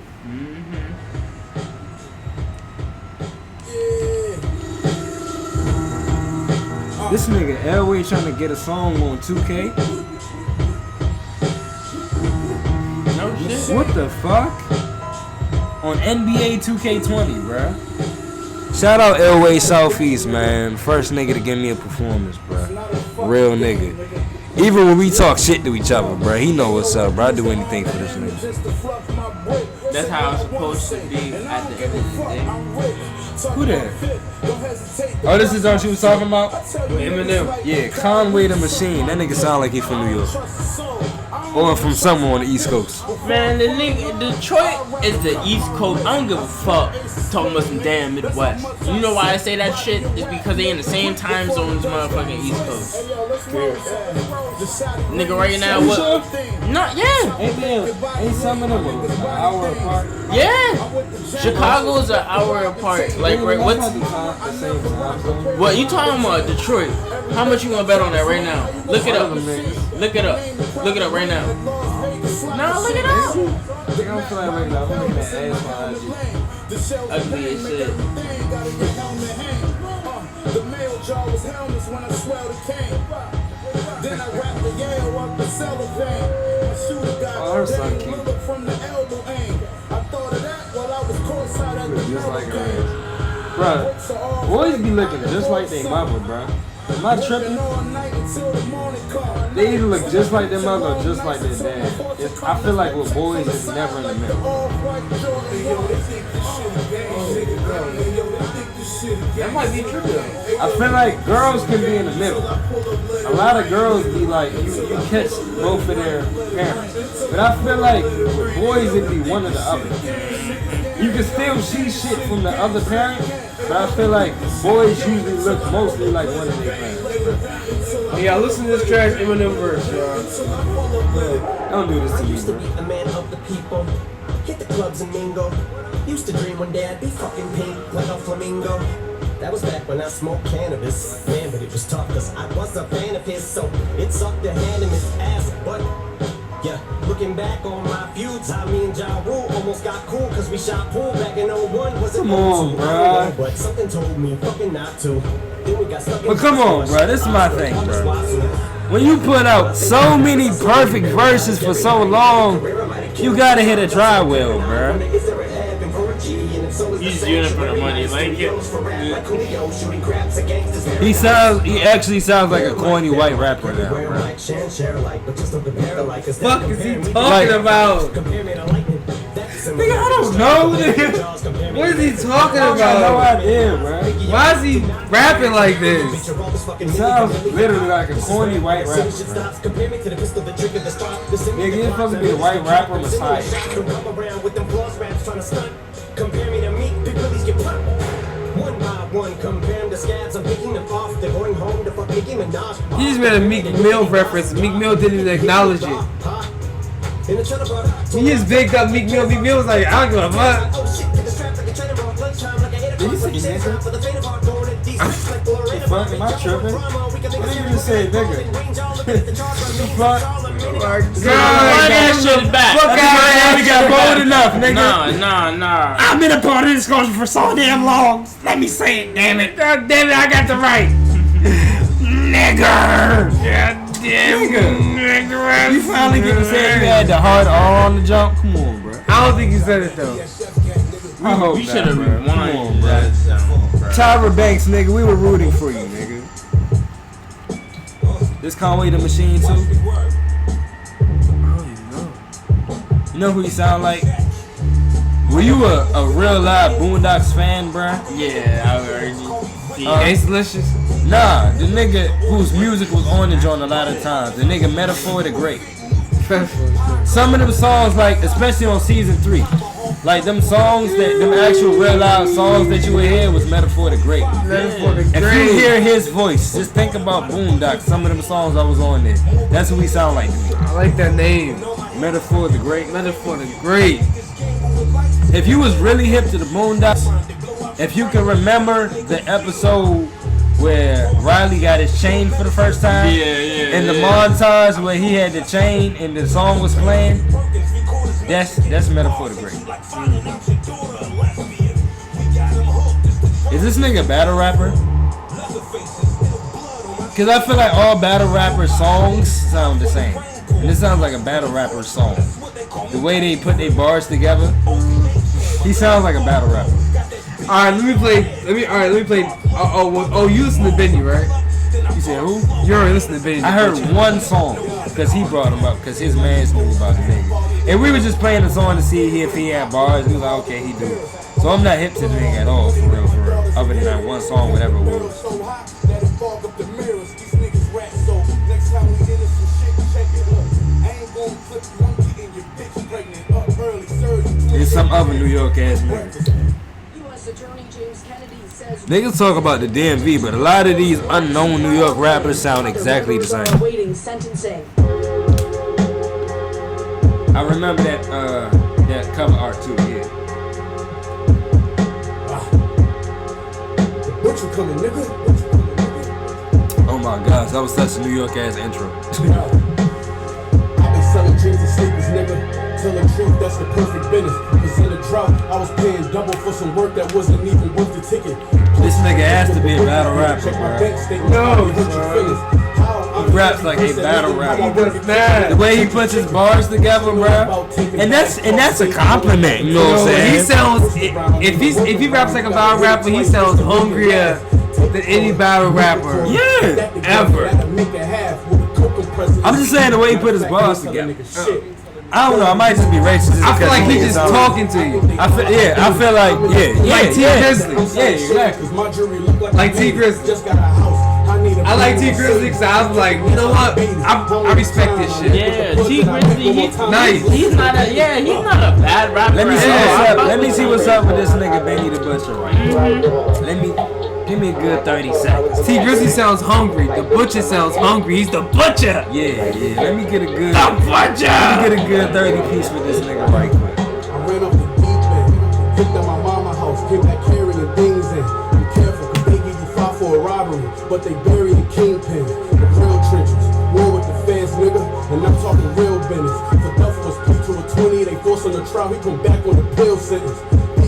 This nigga Elway trying to get a song on 2K. No shit. What the fuck? On NBA 2K20, bruh. Shout out Elway Southeast, man. First nigga to give me a performance, bruh. Real nigga. Even when we talk shit to each other, bruh, he know what's up, bruh. I do anything for this nigga. That's how it's supposed to be at the end of the day. Who that? Oh, this is what she was talking about? Eminem. Yeah, Conway the Machine. That nigga sound like he from New York. Or from somewhere on the East Coast. Man, the nigga, Detroit is the East Coast. I don't give a fuck talking about some damn Midwest. You know why I say that shit? It's because they in the same time zone as motherfucking East Coast. Nigga, right now, what? Not, yeah. Ain't some of them an hour apart? Yeah. Chicago's an hour apart. Like, right, what's... What, you talking about Detroit? How much you gonna bet on that right now? Look it up. Look it up. Look it up right now. No, look it up. Ugly as shit. The mail jar was helmets when I swelled the cane. Then I wrapped the Yale up the cellophane. My shooter got from the elbow aim. I thought of that while I was courtside at the game. Bruh, boys be looking just like they mother, bruh. Am I tripping? They either look just like their mother or just like their dad. I feel like with boys, it's never in the middle. That might be true though. I feel like girls can be in the middle. A lot of girls be like, you catch both of their parents. But I feel like with boys, it'd be one or the other. You can still see shit from the other parent, but I feel like boys usually look mostly like one of their parents. Yeah, listen to this trash Eminem verse, y'all. Don't do this to I me, used to bro. be the man of the people. Hit the clubs and mingle. Used to dream one day I'd be fucking pink like a flamingo. That was back when I smoked cannabis. Man, but it was tough cause I was a fan of his. So it sucked a hand in his ass. But yeah, looking back on my feuds, I mean Ja Rule almost got cool cause we shot pool back in 01. Was it Come on, bro. But something told me fucking not to. Then we got stuck in. But come on, bro. This is my thing, bro. When you put out so many perfect verses for so long, you gotta hit a dry well, bro. He's doing it for the money, like it. He actually sounds like a corny white rapper now, bro. Fuck is he talking about? Nigga, I don't know, nigga. What is he talking I got no about? idea, bro. Why is he rapping like this? He sounds literally like a corny white rapper, bro. Nigga, you're supposed to be the white rapper messiah. Compare me to me, big willies get popped. One by one, compare them to scabs. I'm picking them off. They're going home to fuck Nicki Minaj. He just made a Meek Mill reference. Meek Mill didn't even acknowledge it. He just bigged up Meek Mill. Meek Mill was like, I don't give a fuck. Did you say nigga? Fuck, am I tripping? What did you just say, nigga? Fuck. Run that shit back. Fuck out of here. We got bold enough, nigga. Nah. I've been a part of this culture for so damn long. Let me say it, damn it. God damn it, I got the right. Nigger. God damn nigger. You finally get to say you had the hard R on the jump? Come on, bro. I don't think he said it though. I hope We not, should have bro. rewinded Come on, bro. that sound, bro. Tyra Banks, nigga, we were rooting for you, nigga. This Conway the Machine, too? You know who you sound like? Were you a real live Boondocks fan, bruh? Yeah, I heard you. Ace Delicious. Nah, the nigga whose music was on the joint a lot of times. The nigga Metaphor the Great. Some of them songs, like, especially on season 3, like them songs them actual real loud songs that you would hear was Metaphor the Great. Metaphor the If you Great. hear his voice, just think about Boondocks. Some of them songs I was on there. That's what we sound like to me. I like that name. Metaphor the Great. Metaphor the Great. If you was really hip to the Boondocks, if you can remember the episode where Riley got his chain for the first time, and the montage where he had the chain and the song was playing, that's Metaphor the Great. Is this nigga a battle rapper? Cause I feel like all battle rapper songs sound the same. And this sounds like a battle rapper song. The way they put their bars together, he sounds like a battle rapper. Alright, let me play. Oh, you listen to Benny, right? You said who? You already listen to Benny. I heard one song because he brought him up because his mans knew about the nigga. And we were just playing the song to see if he had bars. He was like, okay, he do. So I'm not hip to the nigga at all, for real. Other than that one song, whatever it was. It's some other New York ass nigga. Niggas talk about the DMV, but a lot of these unknown New York rappers sound exactly the same. I remember that cover art too, yeah. Oh my gosh, that was such a New York ass intro. I've been selling dreams and sleepers, nigga. Tell the truth, that's the perfect business. Cause in the drought, I was paying double for some work that wasn't even worth the ticket. This nigga has to be a battle rapper, bro. No, he raps like a battle rapper. The way he puts his bars together, bro. And that's a compliment, you know what I'm saying? He sounds, if he raps like a battle rapper, he sounds hungrier than any battle rapper. Yeah, ever. I'm just saying the way he put his bars together. I don't know. I might just be racist. I feel like he's just talking to you. I feel like like T Grizzly. Yeah, exactly. Like T Grizzly. I like T Grizzly because I was like, you know what? I respect this shit. Yeah, T Grizzly. He's nice. He's not a bad rapper. Let me see what's up with this nigga Benny the Butcher right now. Give me a good 30 seconds. T Grizzly sounds hungry. The Butcher sounds hungry. He's the Butcher. Yeah. Let me get a good. The Butcher. Let me get a good 30 piece with this nigga right quick. I ran off the deep end, picked up my mama house, came back carrying things in. Be careful, cause they give you 5 for a robbery, but they bury the kingpin. The real trenches, war with the fans, nigga, and I'm talking real business. For Duff was plea to a 20, they force on the trial, he come back on the bail sentence.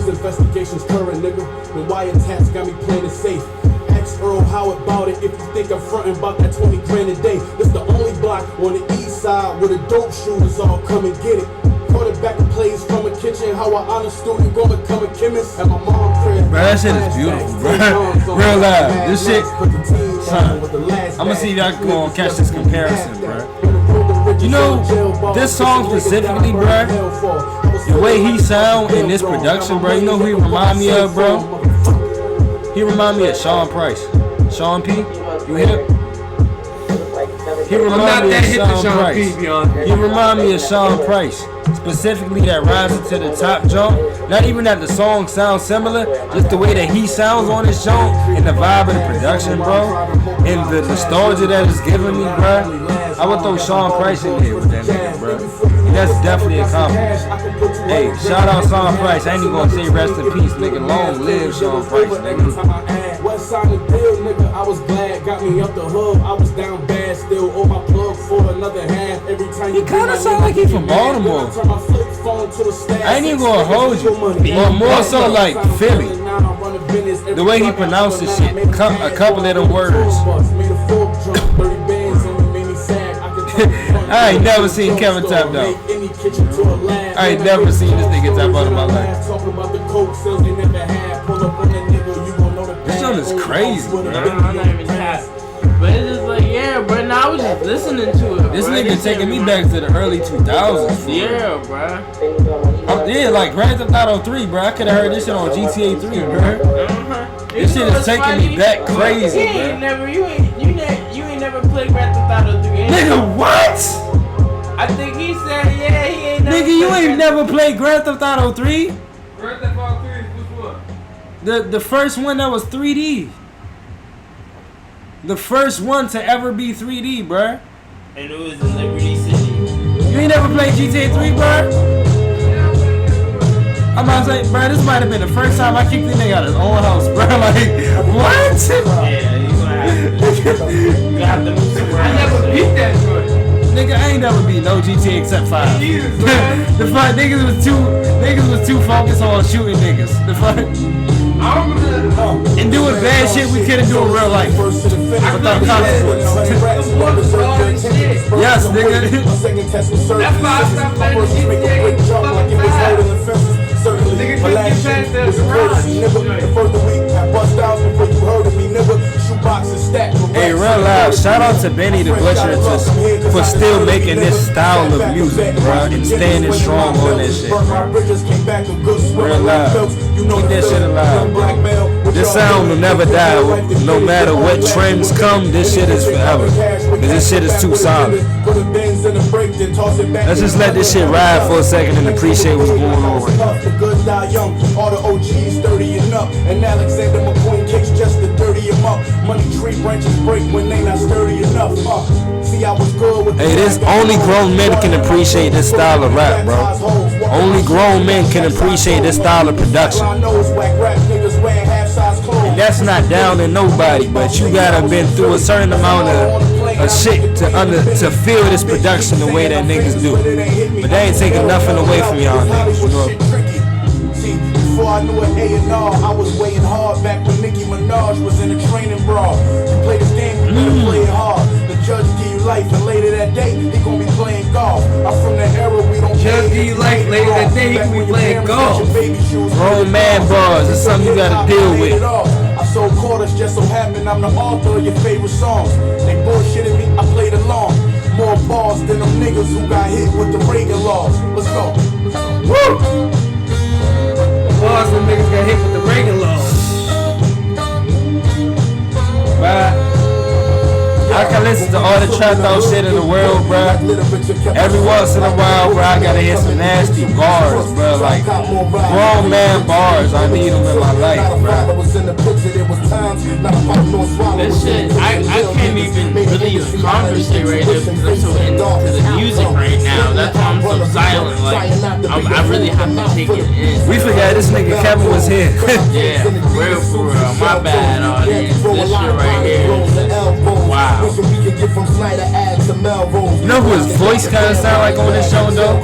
Investigations current, nigga. The wiretaps got me playing it safe. Ask Earl how about it if you think I'm frontin' about that 20 grand a day. This the only block on the east side where the dope shooters all come and get it. Quarterback plays from a kitchen, how an honor student gonna become a chemist. And my mom crib. Bro, that shit is beautiful, bro. Real live. This shit, son. I'ma see if y'all gonna catch this comparison, bro. You know, this song specifically, bro, the way he sound in this production, bro, you know who he remind me of, bro? He remind me of Sean Price. Sean P, you hip? He remind me of Sean Price. He remind me of Sean Price. Specifically that rising to the top jump. Not even that the song sounds similar, just the way that he sounds on his jump and the vibe of the production, bro. And the nostalgia that it's giving me, bro. I would throw Sean Price in there with that nigga, bro. And that's definitely a compliment. Hey, shout out Sean Price. I ain't even gonna say rest in peace, nigga. Long live Sean Price, nigga. West side of the deal, nigga. I was glad, got me up the hood. I was down bad, still owe my plug for another half. Every time he kinda sound like he from Baltimore. I ain't even gonna hold you, but more so like Philly. The way he pronounces shit, a couple of them words. I ain't never seen Kevin Tap though. I ain't never seen this nigga tap out of my life. This song is crazy, bro. I'm not even tapped. But it's just like, yeah, bro. Now I was just listening to it. This nigga taking me back to the early 2000s. Yeah, bro. Yeah, like Grand Theft Auto 3, bro. I could have heard this shit on GTA 3, bro. This shit is taking me back crazy, bro. You ain't never played Grand Theft Auto 3. Nigga, what? I think he said, yeah, he ain't never. Nigga, you ain't never played Grand Theft Auto 3? Grand Theft Auto 3, which one? The first one that was 3D. The first one to ever be 3D, bruh. And it was in Liberty City. You ain't never played GTA 3, bruh? I'm about to say, bruh, this might have been the first time I kicked this nigga out of his own house, bruh. Like, what? Yeah, you gonna have to move somewhere. I never beat that joint. Nigga, I ain't ain't never beat no GTA except 5. The fuck niggas was too focused on shooting niggas. The fuck. And doing bad shit we couldn't do in real life without consequences. Yes, nigga. That's why I stopped playing GTA. Certainly, my last shit was a courtesy, nigga. The first week, I bust out before you heard of me, nigga. Shoeboxes stacked. Hey, real loud, shout out to Benny the Butcher for still making this style of music, bro, and standing strong on that shit, bro. Real loud. Keep that shit alive, bro. This sound will never die. No matter what trends come, this shit is forever. Cause this shit is too solid. Let's just let this shit ride for a second and appreciate what's going on right now. The good die young, all the OGs 30 and up, and Alexander McQueen kicks just to 30 em up. Money tree branches break when they not sturdy enough. See, I was good with hey, this only grown men can appreciate this style of rap, bro. Only grown men can appreciate this style of production. And that's not down in nobody, but you gotta been through a certain amount of shit to feel this production the way that niggas do. But they ain't taking nothing away from y'all niggas, you know. Before I knew an A&R, I was weighing hard back when Nicki Minaj was in a training bra. You play this game, you better play it hard. The judge give you life, and later that day, he gon' be playing golf. I'm from the era we don't judge give you life, later that day, he gon' be playing golf. Grown man bars, it's something you gotta deal with. I sold quarters, just so happened I'm the author of your favorite songs. They bullshitted me, I played along. More bars than them niggas who got hit with the Reagan laws. Let's go. Woo! Bars, them niggas got hit with the Reagan laws. Bye. I can listen to all the trap out shit in the world, bro. Every once in a while, bro, I gotta hear some nasty bars, bro. Like grown man bars. I need them in my life, bro. This shit, I can't even really conversate right now because I'm so into the music right now. That's why I'm so silent. Like, I really have to take it in. We forgot this nigga Kevin was here. Yeah, for real. My bad, audience. This shit right here. Wow. You know who his voice kind of sound like on this show, though?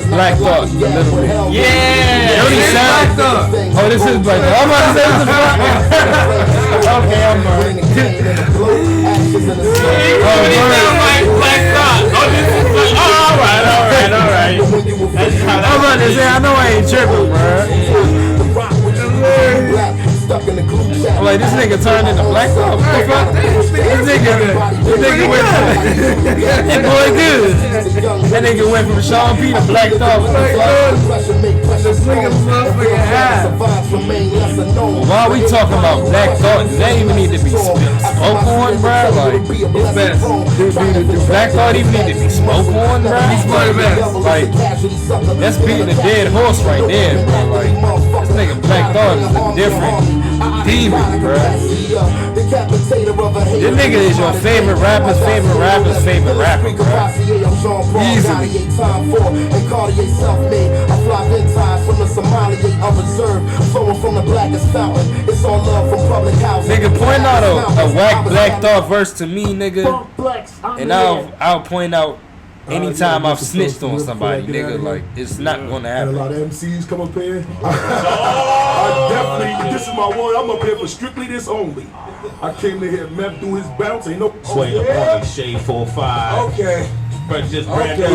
Black Thought, the little bit. Yeah! Don't he sound? Oh, this is Black Thought. I'm about to say this is Black Thought. Okay, I'm right. Black Thought. Oh, this is Black. Oh, alright. I'm about to say, I know I ain't tripping, bro. I'm like, this nigga turned into Black Thought. This nigga went from that boy good. That nigga went from Sean P to Black Thought. What the fuck? This nigga motherfucking high. Why are we talking about Black Thought? Does that even need to be spoke on, bro? Like, It's best. does Black Thought even need to be spoke on, bro? Like, that's beating a dead horse right there, bro. Like, this nigga Black Thought is a different demon, bro. This nigga is your favorite rapper's favorite rapper, bro. Easily. Nigga, point out a whack Black Thought verse to me, nigga, and I'll point out anytime I've snitched on somebody, nigga. Like, it's not gonna happen. A lot of MCs come up here. I definitely, this is my one. I'm up here for strictly this only. I came to hear Meth do his bounce. Ain't no Swing up on Shade 4-5. Okay. But just brand new.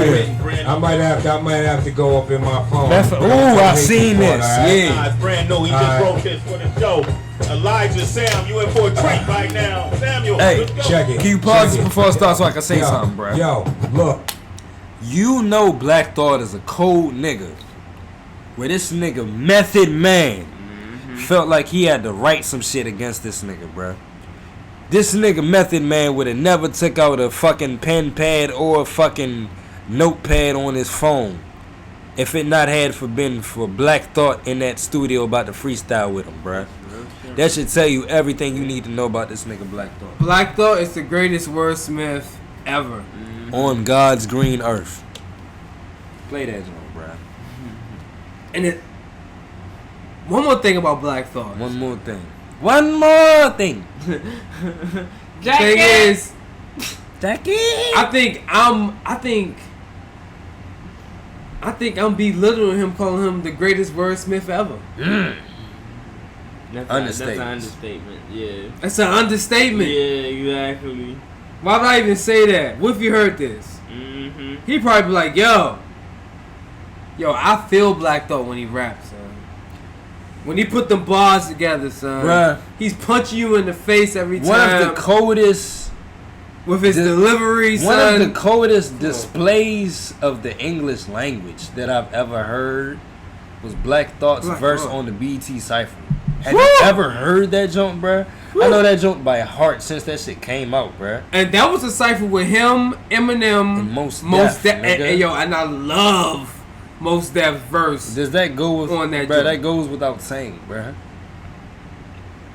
I might have to go up in my phone. Ooh, I seen this. Yeah. It's brand new. He just broke this for the show. Elijah, Sam, you in for a treat right now. Samuel, Hey, let's go. Check it. Can you pause Check this it. before it starts so I can say Yo, something, bro? Yo, look. You know Black Thought is a cold nigga. Where this nigga Method Man felt like he had to write some shit against this nigga, bro. This nigga Method Man would have never took out a fucking pen pad or a fucking notepad on his phone if it not had been for Black Thought in that studio about to freestyle with him, bro. That should tell you everything you need to know about this nigga Black Thought. Black Thought is the greatest wordsmith ever. On God's green earth. Play that joint, bro. And one more thing about Black Thought. One more thing. Thing Thing is, Stack it. I think I'm belittling him, calling him the greatest wordsmith ever. That's Understatement. an understatement. Yeah. That's an understatement. Yeah, exactly. Why would I even say that? What if you heard this? Mm-hmm. He'd probably be like, yo, I feel Black Thought when he raps, son. When he put them bars together, son. Bruh. He's punching you in the face every time. One of the coldest... With his delivery, son. One of the coldest displays of the English language that I've ever heard was Black Thought's verse on the BT Cypher. Have you ever heard that joke, bruh? I know that joke by heart since that shit came out, bruh. And that was a cypher with him, Eminem, And Most Def, and I love Most Def's verse. Does that go with on that bruh? joke? That goes without saying, bruh.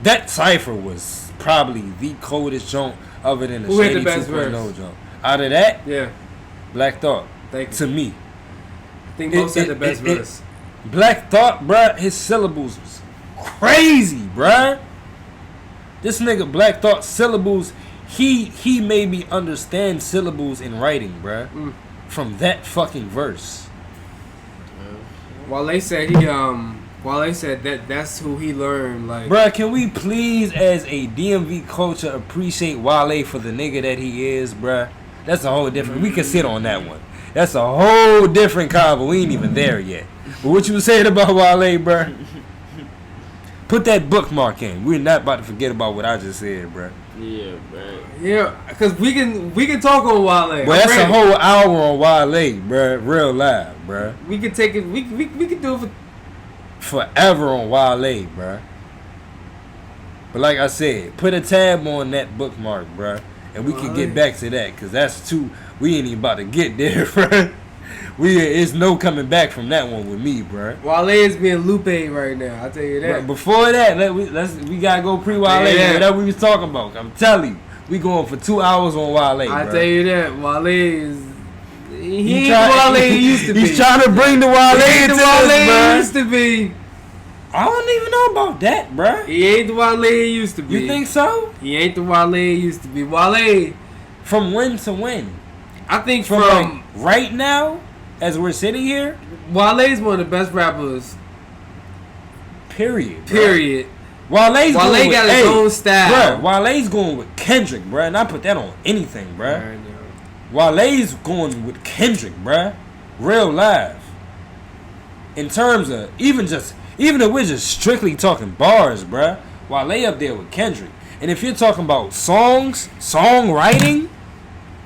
That cipher was probably the coldest joke other than the Who had Shady the best 2.0 verse? joke. Out of that, Yeah, Black Thought. thank you. To me, I think Most had the best verse. Black Thought, bruh, his syllables was crazy, bruh. This nigga Black Thought syllables, he made me understand syllables in writing, bruh. From that fucking verse. Wale said that's who he learned, like. Bruh, can we please, as a DMV culture, appreciate Wale for the nigga that he is, bruh? That's a whole different... We can sit on that one. That's a whole different convo. We ain't even there yet. But what you was saying about Wale, bruh? Put that bookmark in. We're not about to forget about what I just said, bruh. Yeah, bro. Yeah, because we can talk on Wale. But that's a whole hour on Wale, bruh. Real live, bruh. We can take it. We can do it for. Forever on Wale, bruh. But like I said, put a tab on that bookmark, bruh. And we can get back to that, because that's too... We ain't even about to get there, bruh. It's no coming back from that one with me, bruh. Wale is being Lupe right now, I'll tell you that. But before that, we gotta go pre-Wale. Yeah. That's what we was talking about. I'm telling you. We going for 2 hours on Wale, I bruh. tell you that. Wale is... He ain't Wale he used to be. He's trying to bring the Wale into this, bruh. He used to be. I don't even know about that, bruh. He ain't the Wale he used to be. You think so? He ain't the Wale he used to be. Wale... From when to when? I think From like right now, as we're sitting here? Wale's one of the best rappers. Period. Period. Wale got his own style. Bruh, Wale's going with Kendrick, bruh. And I put that on anything, bruh. Wale's going with Kendrick, bruh. Real live. In terms of even if we're just strictly talking bars, bruh, Wale up there with Kendrick. And if you're talking about songs, songwriting,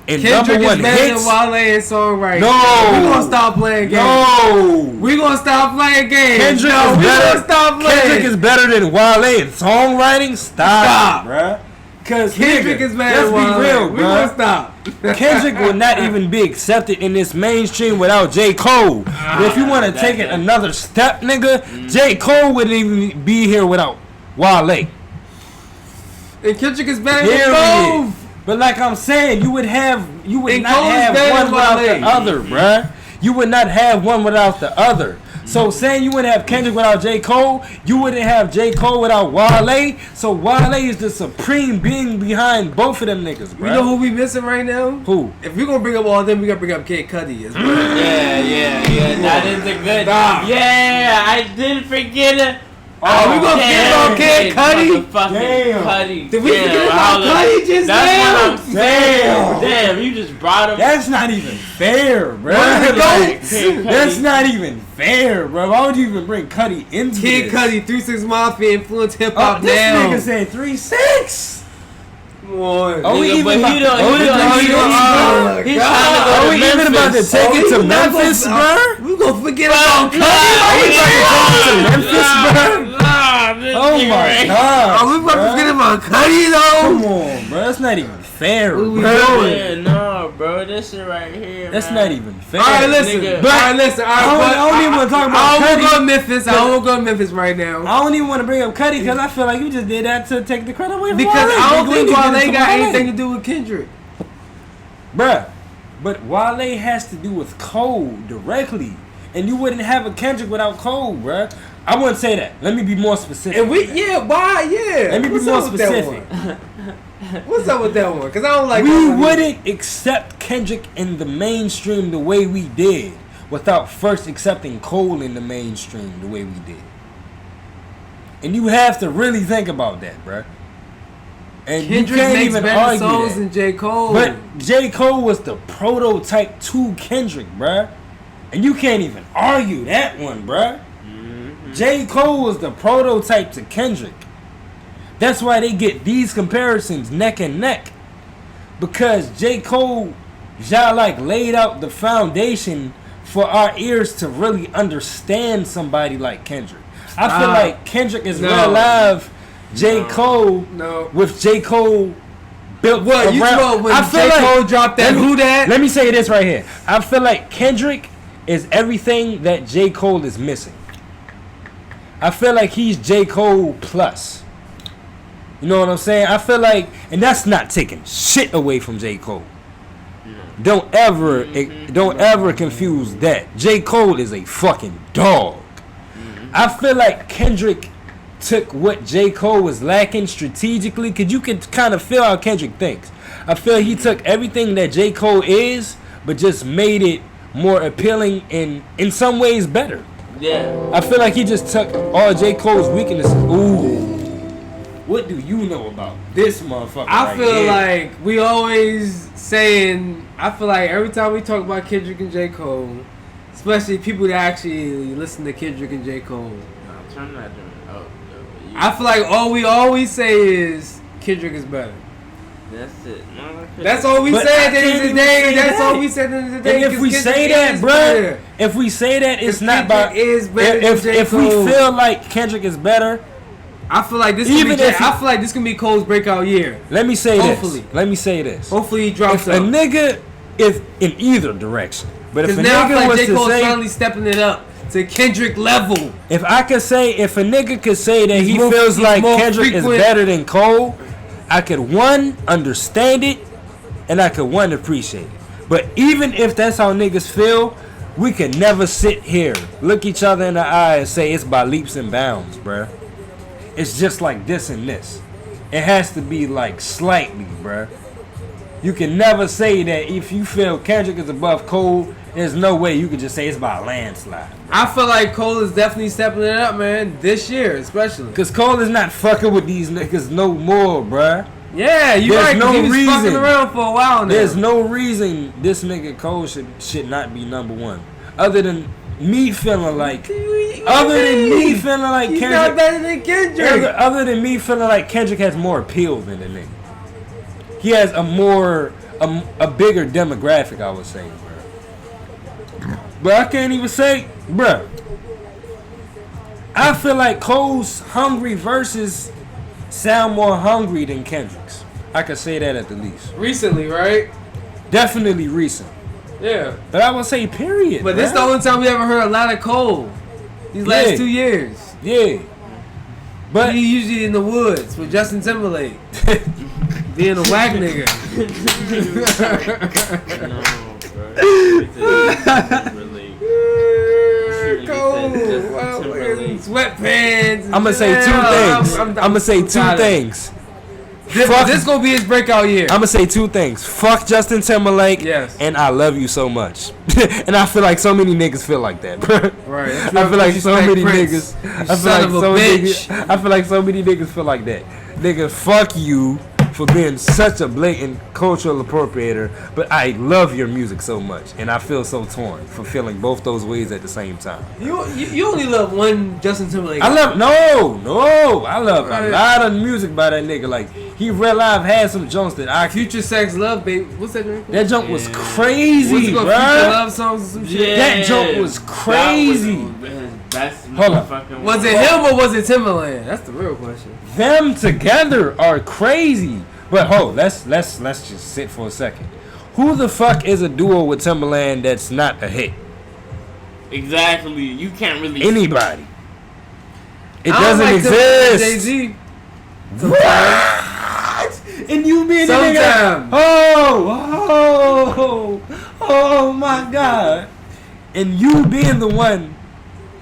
and Kendrick number one is better hits, than Wale in songwriting. No. We're gonna stop playing games. No. We're gonna stop playing games. Kendrick no, is we better. gonna stop playing. Kendrick is better than Wale in songwriting. Stop, bruh. Cause Kendrick is better than let's Wale. be real, We're gonna bruh. stop. Kendrick will not even be accepted in this mainstream without J. Cole. But if you want to take it another step, nigga, J. Cole wouldn't even be here without Wale. And Kendrick is better Period. than both. But like I'm saying, you would not have better one than without Wale. the other, bruh. You would not have one without the other. So saying you wouldn't have Kendrick without J. Cole, you wouldn't have J. Cole without Wale. So Wale is the supreme being behind both of them niggas, bruh. You know who we missing right now? Who? If we're gonna bring up all of them, we gotta bring up Kid Cudi as well. Yeah. That is a good. Stop. Yeah, I didn't forget it. Oh, we gonna forget about Kid Cudi? Damn. Cudi. Did we forget about Cudi just now? That's what I'm saying. Damn, you just brought him. That's not even fair, bro. Kid That's Cudi. not even fair, bro. Why would you even bring Cudi into Kid this? Cudi, 3-6 Mafia influenced hip hop This now. nigga said 3-6. Come on. Are we Nigga, even but about, he don't- are we he don't- about- he don't- He's He's trying to go are to we even about to Memphis. take it to Memphis, bro? We gonna forget about Cudi. Are we about to take it to Memphis, bro? Oh my god. Are we about to forget about Cudi though? Come on, bro. That's not even fair, Who we bro. doing? Yeah, no, bro. This shit right here. That's man. not even fair. Alright, listen. Nigga. Alright, listen. I don't even want to talk about I don't Cudi. go to Memphis. I don't go to Memphis right now. I don't even want to bring up Cudi because I feel like you just did that to take the credit away from Because Wale. I don't Nigga, think we Wale did it got for Wale. anything to do with Kendrick. Bruh, but Wale has to do with Cole directly. And you wouldn't have a Kendrick without Cole, bruh. I wouldn't say that. Let me be more specific. And why? Let me be more specific. What's up with that one? Because I don't like. We wouldn't accept Kendrick in the mainstream the way we did without first accepting Cole in the mainstream the way we did. And you have to really think about that, bruh. And Kendrick you can't makes even better argue songs that. than J. Cole. But J. Cole was the prototype to Kendrick, bruh. And you can't even argue that one, bruh. Mm-hmm. J. Cole was the prototype to Kendrick. That's why they get these comparisons neck and neck. Because J. Cole, y'all like laid out the foundation for our ears to really understand somebody like Kendrick. I feel like Kendrick is real live. J. Cole, with J. Cole built what? You know when J. Cole dropped that Who Dat? Let me say this right here. I feel like Kendrick is everything that J. Cole is missing. I feel like he's J. Cole plus. You know what I'm saying? I feel like, and that's not taking shit away from J. Cole. Don't ever confuse that. J. Cole is a fucking dog. I feel like Kendrick took what J. Cole was lacking strategically, because you can kind of feel how Kendrick thinks. I feel he took everything that J. Cole is, but just made it more appealing and in some ways better. Yeah. I feel like he just took all J. Cole's weaknesses. Ooh. What do you know about this motherfucker? I feel like we always saying, I feel like every time we talk about Kendrick and J. Cole, especially people that actually listen to Kendrick and J. Cole, turn that joint up. I feel like all we always say is Kendrick is better. That's it. That's all we said at the end of the day. That's all we said at the end of the day. And if we say that, bruh, if we say that, it's not about. If we feel like Kendrick is better, I feel like this. I feel like this can be Cole's breakout year. Let me say this. Hopefully he drops. If a nigga is in either direction, but if a now nigga was J. to Cole's say, finally stepping it up to Kendrick level. If a nigga could say that he feels like Kendrick is better than Cole, I could one, understand it, and I could one, appreciate it. But even if that's how niggas feel, we can never sit here, look each other in the eye and say it's by leaps and bounds, bruh. It's just like this and this. It has to be like slightly, bruh. You can never say that if you feel Kendrick is above Cole, there's no way you could just say it's by a landslide. I feel like Cole is definitely stepping it up, man, this year especially. Because Cole is not fucking with these niggas no more, bruh. Yeah, you're right. No he was fucking around for a while now. There's no reason this nigga Cole should not be number one. Other than me feeling like Kendrick. He's not better than Kendrick. Other than me feeling like Kendrick has more appeal than the nigga. He has a bigger demographic, I would say, bro. But I can't even say, bro. I feel like Cole's hungry verses sound more hungry than Kendrick's. I could say that at the least. Recently, right? Definitely recent. Yeah. But I would say period. But this is the only time we ever heard a lot of Cole. These last 2 years. Yeah. But he usually in the woods with Justin Timberlake. Being a whack nigga. Sweatpants. I'm gonna say two things. I'm gonna say two things. This gonna be his breakout year. I'm gonna say two things. Fuck Justin Timberlake. Yes. And I love you so much. And I feel like so many niggas feel like that, bro. Right. I feel like so many niggas. I feel like so many niggas feel like that. Nigga, fuck you for being such a blatant cultural appropriator, but I love your music so much, and I feel so torn for feeling both those ways at the same time. You only love one Justin Timberlake. I love I love a lot of music by that nigga. Like he real life had some joints that I Future Sex Love, baby. What's that drink? That junk was crazy, bro. Future Love songs or some shit. That junk was crazy. Hold on. Was it him or was it Timberland? That's the real question. Them together are crazy. But let's just sit for a second. Who the fuck is a duo with Timberland that's not a hit? Exactly. You can't really anybody. It doesn't exist. Jay-Z. What? And you being the nigga. Oh my God. And you being the one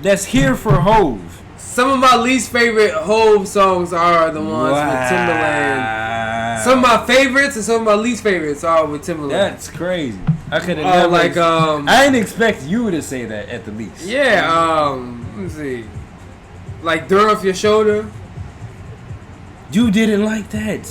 that's here for Hove. Some of my least favorite Hov songs are the ones with Timberland. Some of my favorites and some of my least favorites are with Timberland. That's crazy. I could have never. I didn't expect you to say that at the least. Yeah. Let me see. Like Dirt Off Your Shoulder. You didn't like that.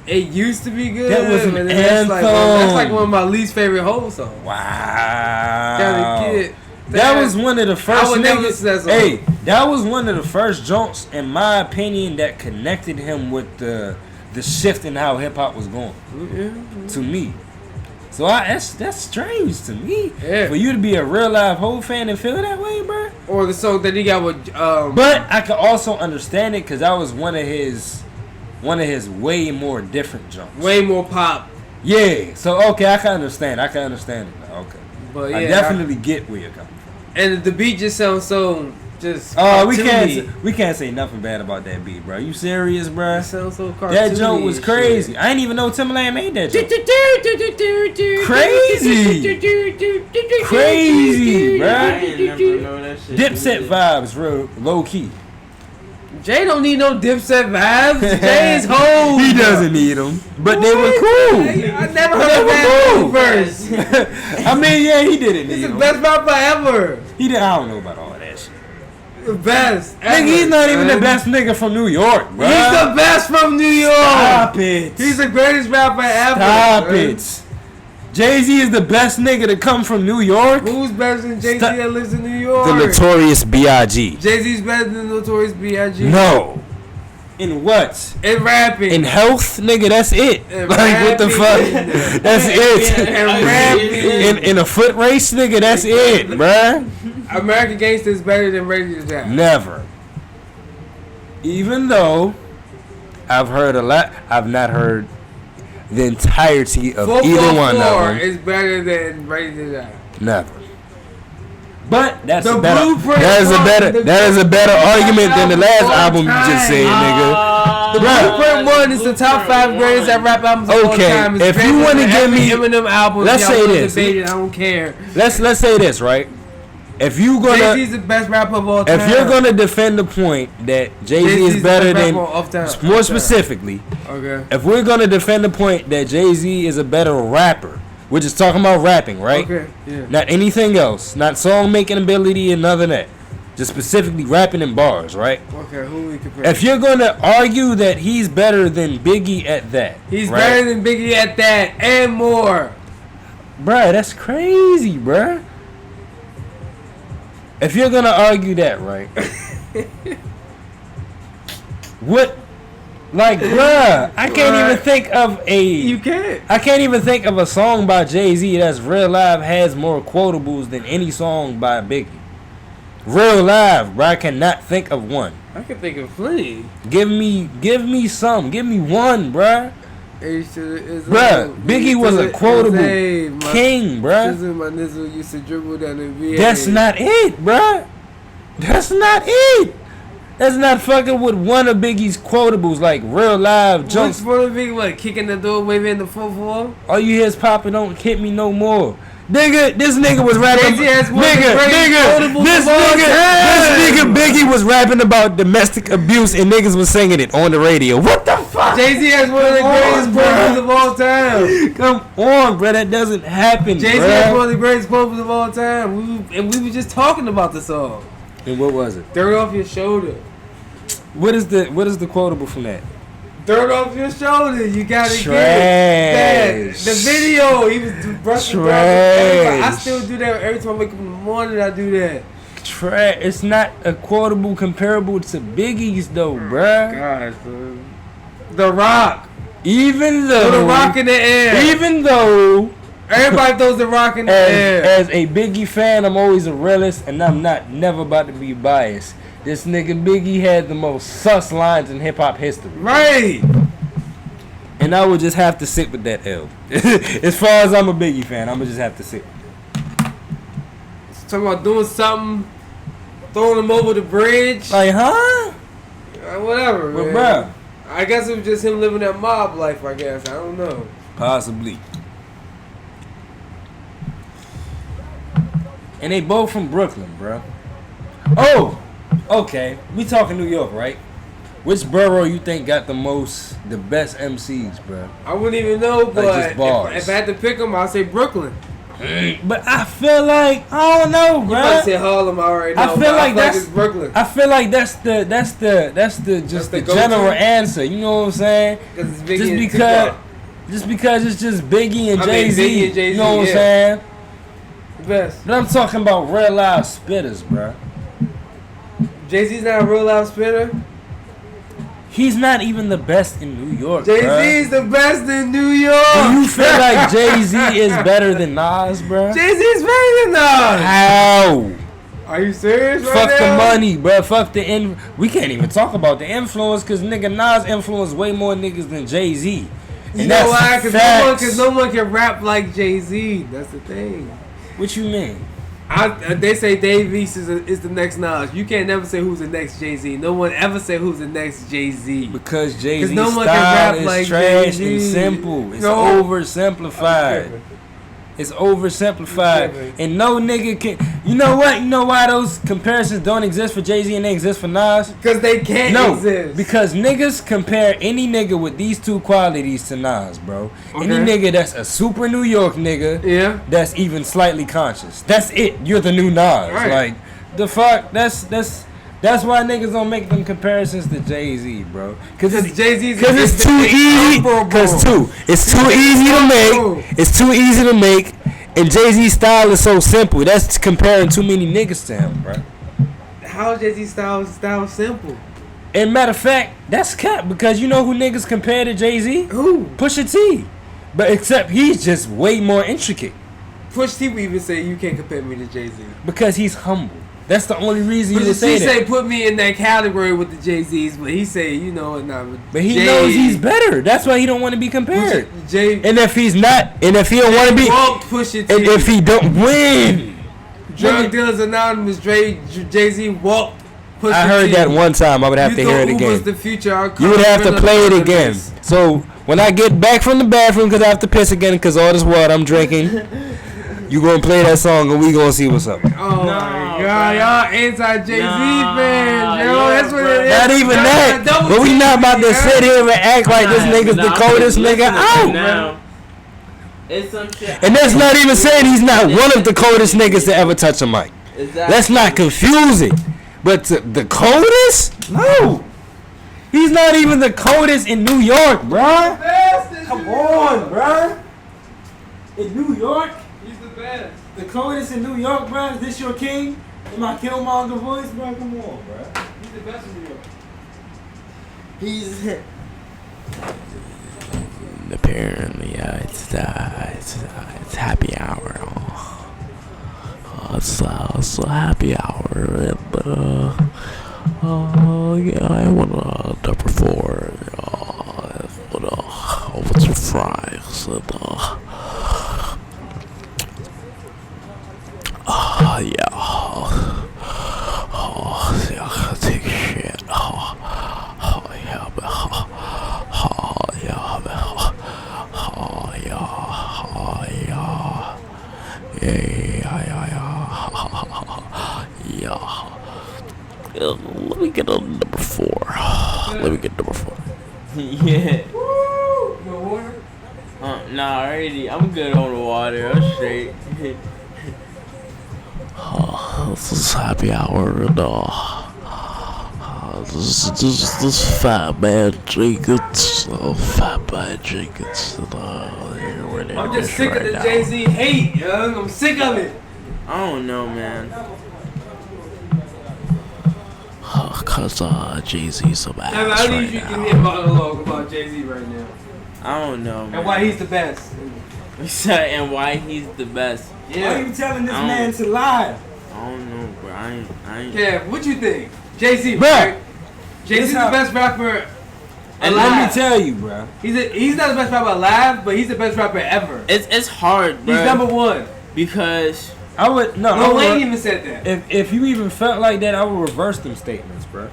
It used to be good. That was an anthem. That's like one of my least favorite Hov songs. Wow. Gotta get that was one of the first. I would never listen to that song. Hey, that was one of the first joints, in my opinion, that connected him with the shift in how hip hop was going. Mm-hmm. To me, so that's strange to me. Yeah. For you to be a real live Hov fan and feel that way, bro. Or the song that he got with. But I could also understand it because that was one of his way more different jumps. Way more pop. Yeah. So okay, I can understand it now. Okay. But yeah, I definitely get where you're coming from. And the beat just sounds so just. We can't say nothing bad about that beat, bro. You serious, bro? It sounds so cartoony. That joke was crazy. I didn't even know Timberland made that joke. Crazy, bro. I ain't never know that shit. Dipset vibes, real low key. Jay don't need no Dipset vibes. Jay's Hov. He doesn't need them, but they were cool. I never heard a bad Hov verse. I mean, yeah, he didn't need He's the them. best rapper ever. He did. I don't know about all that shit. The best. Nigga, he's not even the best nigga from New York, bro. He's the best from New York. Stop it. He's the greatest rapper ever. Stop it. Jay-Z is the best nigga to come from New York. Who's better than Jay-Z that lives in New York? The Notorious B.I.G. Jay-Z's better than the Notorious B.I.G. No. In what? In rapping. In health, nigga, that's it. In like, rapping. what the fuck? That's it. In rapping. In a foot race, nigga, that's it, bruh. American Gangsta is better than Radio Shack. Never. Even though I've heard a lot, I've not heard the entirety of either one of them. Is better than Radio Shack. Never. But that is a better argument than the last album you just said, nigga. The Blueprint 1 is the top 5 greatest rap albums of all time. Okay, if you want to give me Eminem album, let's say this. I don't care. Let's say this, right? If you gonna, Jay-Z's the best rapper of all time. If you're gonna defend the point that Jay-Z is better than, more specifically, okay. If we're gonna defend the point that Jay-Z is a better rapper, we're just talking about rapping, right? Okay. Yeah. Not anything else, not song making ability and none of that. Just specifically rapping in bars, right? Okay, who we compare? If you're gonna argue that he's better than Biggie at that, he's better than Biggie at that and more. Bruh, that's crazy, bruh. If you're gonna argue that, right? What? Like, bruh, I can't even think of a. You can't. I can't even think of a song by Jay-Z that's real live has more quotables than any song by Biggie. Real live, bruh. I cannot think of one. I can think of plenty. Give me some. Give me one, bruh. Bruh, Biggie was a quotable king, bruh. My nizzle used to dribble down the VA. That's not it, bruh. That's not it. That's not fucking with one of Biggie's quotables, like real live jokes. What's one of Biggie, what, kicking the door, waving the 4-4? All you hear is Papa don't hit me no more. Nigga, this nigga was rapping. This nigga Biggie was rapping about domestic abuse and niggas was singing it on the radio. What the fuck? Jay-Z has one of the greatest poems of all time. Come on, bro, that doesn't happen. Jay-Z has one of the greatest poems of all time. We were just talking about the song. And what was it? Dirt Off Your Shoulder. What is the quotable from that? Dirt off your shoulder, you gotta Trash. get that. The video, he was brushing Trash. I still do that every time I wake up in the morning. I do that. Trash. It's not a quotable comparable to Biggie's though, bruh. Gosh, man. The Rock. Even though the Rock in the air. Even though everybody throws the Rock in the air. As a Biggie fan, I'm always a realist, and I'm never about to be biased. This nigga Biggie had the most sus lines in hip hop history. Right. And I would just have to sit with that L. As far as I'm a Biggie fan, I'ma just have to sit. Talking about doing something, throwing him over the bridge. Like, huh? Whatever, But man. bruh, I guess it was just him living that mob life, I guess. I don't know. possibly. And they both from Brooklyn, bro. Oh, Okay, we talking New York, right? Which borough you think got the best MCs, bro? I wouldn't even know, but just bars. if I had to pick them, I'd say Brooklyn. But I feel like I don't know, You bro. might say Harlem already. I feel like that's it's Brooklyn. I feel like that's the general answer. You know what I'm saying? Because it's Biggie and Tupac. Just because it's just Biggie and I mean, Jay-Z. Biggie and Jay-Z, You know what I'm yeah. saying? The best. But I'm talking about real live spitters, bro. Jay-Z's not a real life spitter. He's not even the best in New York. Jay-Z's the best in New York. Do you feel like Jay-Z is better than Nas, bro? Jay-Z's better than Nas. How? Are you serious right Fuck now? the money, bro. Fuck the we can't even talk about the influence because nigga Nas influenced way more niggas than Jay-Z. You know why? Because no one can rap like Jay-Z. That's the thing. What you mean? They say Dave East is the next Nas. You can't never say who's the next Jay-Z. No one ever say who's the next Jay-Z. Because Jay-Z's no one style can rap is like trash Jay-Z. and simple. It's No. oversimplified. It's oversimplified. And no nigga can... You know what? You know why those comparisons don't exist for Jay-Z and they exist for Nas? Because they can't exist. Because niggas compare any nigga with these two qualities to Nas, bro. Okay. Any nigga that's a super New York nigga, Yeah. that's even slightly conscious. That's it. You're the new Nas. Right. Like, the fuck? That's why niggas don't make them comparisons to Jay-Z, bro. Because Jay-Z's it's too easy. It's too easy to make. It's too easy to make. And Jay-Z's style is so simple. That's comparing too many niggas to him, bro. How is Jay-Z's style simple? And matter of fact, that's cap because you know who niggas compare to Jay-Z? Who? Pusha T. But except he's just way more intricate. Push T would even say you can't compare me to Jay-Z. Because he's humble. That's the only reason you would say that. He say put me in that category with the Jay-Z's, but he say, you know, nah, but he knows he's better. That's why he don't want to be compared. And if he's not, and if he don't want to be, and if he don't win, Drug Dealers Anonymous, Jay-Z walked. Pusha I heard T. that one time. I would have to hear it again. The future, you would have to play it again. So when I get back from the bathroom, because I have to piss again, because all this water I'm drinking. You gonna play that song and we gonna see what's up. Oh my God, y'all anti-Jay-Z fans, yo. That's what it is. Not even that. But we not about to sit here and act like this nigga's the coldest nigga out. It's some shit. And that's not even saying he's not one of the coldest niggas to ever touch a mic. Exactly. That's not confusing. But the coldest? No. He's not even the coldest in New York, bruh. Come on, bruh. In New York? The coldest in New York, bro. Is this your king? In my Killmonger voice, bro? Come on, bro. He's the best in New York. He's apparently it's happy hour. It's happy hour, and yeah, I want number 4. What's your fries? Yeah. Yeah, take a shit. Yeah, let me get a number 4. Let me get number 4. Yeah. Woo! No water? Nah, already. I'm good on the water. I'm straight. This is happy hour and this fat man Jenkins, fat man Jenkins. I'm just sick of the Jay-Z hate, young. I'm sick of it. I don't know, man. Cause Jay-Z's so bad. I need you to give me a monologue about Jay-Z right now. I don't know, man. And why he's the best. And why he's the best. Yeah. Why are you telling this man to lie? I don't know, bro. I ain't. Yeah, what you think? Jay-Z, bro. Right? Jay-Z's the best rapper and alive. let me tell you, bro. He's not the best rapper alive, but he's the best rapper ever. It's hard, bro. He's number 1. Because I would no. Lil Wayne even said that. If you even felt like that, I would reverse them statements, bro.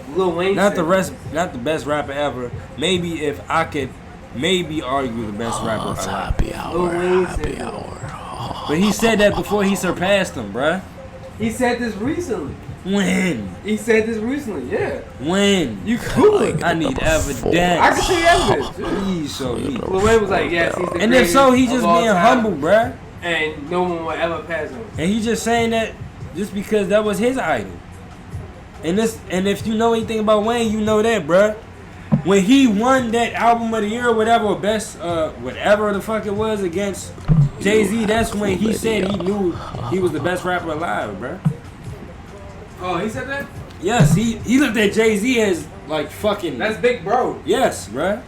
Lil Wayne Not said not the best rapper ever. Maybe if I could, argue the best rapper it's alive. happy hour. Lil Wayne Happy said hour. But he said that before he surpassed him, bruh. He said this recently. When? He said this recently, yeah. When? You cool. I need evidence. I can see evidence. Please show me. Lil Wayne was like, yes, he's the And if so, he just of all being time, humble, bruh. and no one will ever pass him. And he just saying that just because that was his idol. And if you know anything about Wayne, you know that, bruh. When he won that album of the year or whatever, or best, whatever the fuck it was against Jay-Z, that's when he said he knew he was the best rapper alive, bruh. Oh, he said that? Yes, he looked at Jay-Z as like fucking. That's big bro. Yes, bruh.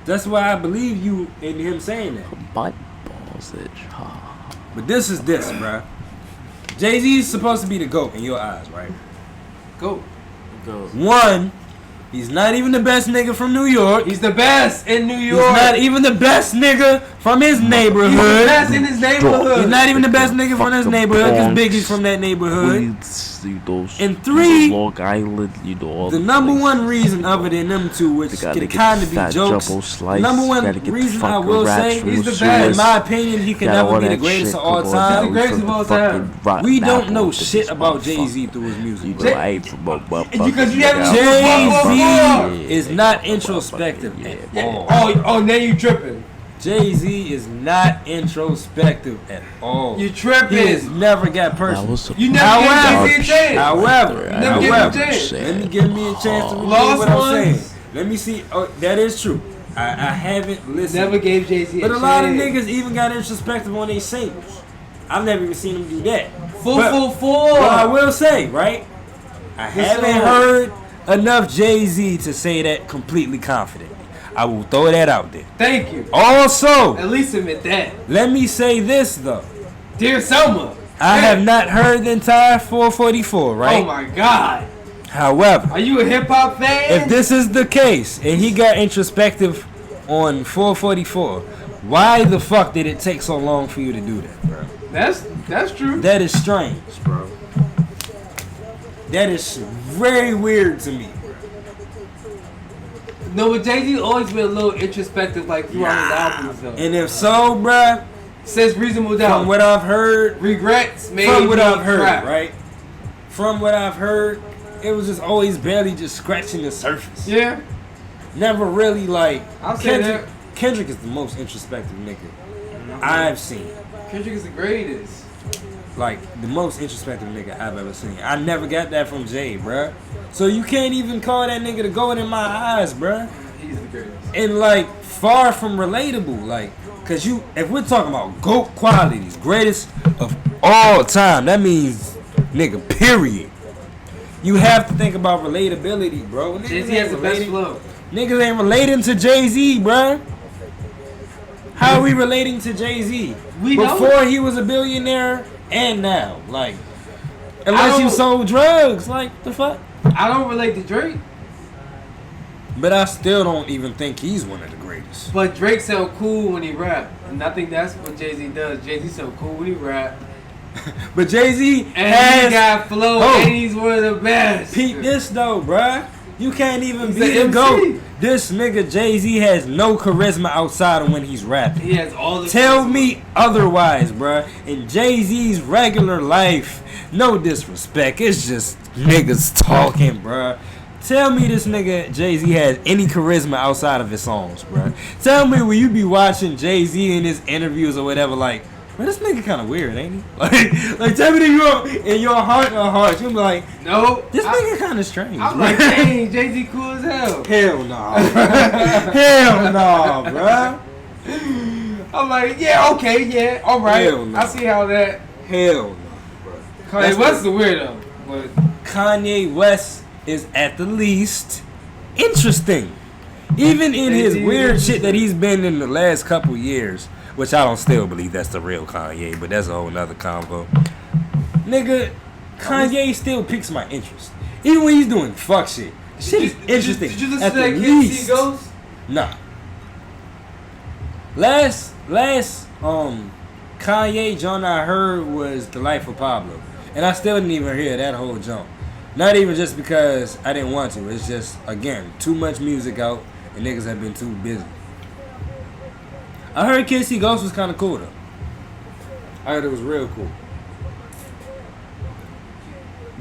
That's why I believe you in him saying that. My balls itch. But this, bruh. Jay-Z is supposed to be the GOAT in your eyes, right? Go. One, he's not even the best nigga from New York. He's the best in New York. He's not even the best nigga from his neighborhood. He's the best in his neighborhood. He's not even the best nigga from his neighborhood because Biggie's from that neighborhood. And three, Long Island, all the number one reason other than them two, which can kind of be jokes, the number one reason I will say, he's the best. In my opinion, he can never be the greatest of all time. He's the greatest of all time. We don't know shit about Jay-Z through his music. Because you haven't Jay-Z is not introspective at all. Oh, now you tripping. Jay-Z is not introspective at all. You tripping. He has never got personal. You never gave Jay-Z a chance. However, let me give me a chance to read what I'm saying. Let me see. Oh, that is true. I haven't listened. Never gave Jay-Z a chance. But a lot of niggas even got introspective on their singles. I've never even seen them do that. Full. But I will say, right? I haven't heard enough Jay-Z to say that completely confidently. I will throw that out there. Thank you. Also, at least admit that. Let me say this though. Dear Selma, I have not heard the entire 444, right? Oh my God. However, are you a hip hop fan? If this is the case and he got introspective on 444, why the fuck did it take so long for you to do that, bro? That's true. That is strange, bro. That is very weird to me. No, but Jay-Z always been a little introspective, like throughout his albums, though. And if so, bruh, since Reasonable Doubt, from what I've heard, regrets made from what I've heard, crap. right? From what I've heard, it was just always barely just scratching the surface. Yeah. Never really like. I'll say that. Kendrick is the most introspective nigga I've seen. Kendrick is the greatest. Like the most introspective nigga I've ever seen. I never got that from Jay, bruh. So you can't even call that nigga the GOAT in my eyes, bruh. He's the greatest. And like far from relatable, like, cause if we're talking about GOAT qualities, greatest of all time, that means nigga, period. You have to think about relatability, bro. Jay-Z has the best flow. Niggas ain't relating to Jay-Z, bruh. How are we relating to Jay-Z? Before he was a billionaire and now, like, unless you sold drugs, like, the fuck? I don't relate to Drake. But I still don't even think he's one of the greatest. But Drake sound cool when he rap, and I think that's what Jay-Z does. Jay-Z sound cool when he rap. But Jay-Z he got flow, and he's one of the best. Peep this though, bruh. You can't even be the GOAT. This nigga Jay-Z has no charisma outside of when he's rapping. He has all the Tell me otherwise, bruh. In Jay-Z's regular life, no disrespect, it's just niggas talking, bruh. Tell me this nigga Jay-Z has any charisma outside of his songs, bruh. Tell me when you be watching Jay-Z in his interviews or whatever, like, man, this nigga kind of weird, ain't he? Like tell me that in your heart of hearts, you be like, no, this nigga kind of strange. I'm like, dang, Jay-Z cool as hell. Hell no, hell no, bruh. I'm like, yeah, okay, yeah, all right. Hell no. I see how that. Hell no, bruh. Kanye West is the weirdo, but Kanye West is at the least interesting, even in his weird shit that he's been in the last couple years. Which I don't still believe that's the real Kanye, but that's a whole nother combo. Nigga, Kanye still piques my interest. Even when he's doing fuck shit. Shit is interesting. Did you listen to that Kids See Ghost? Nah. Last Kanye joint I heard was The Life of Pablo. And I still didn't even hear that whole jump. Not even just because I didn't want to. It's just, again, too much music out and niggas have been too busy. I heard Kids See Ghost was kind of cool though. I heard it was real cool.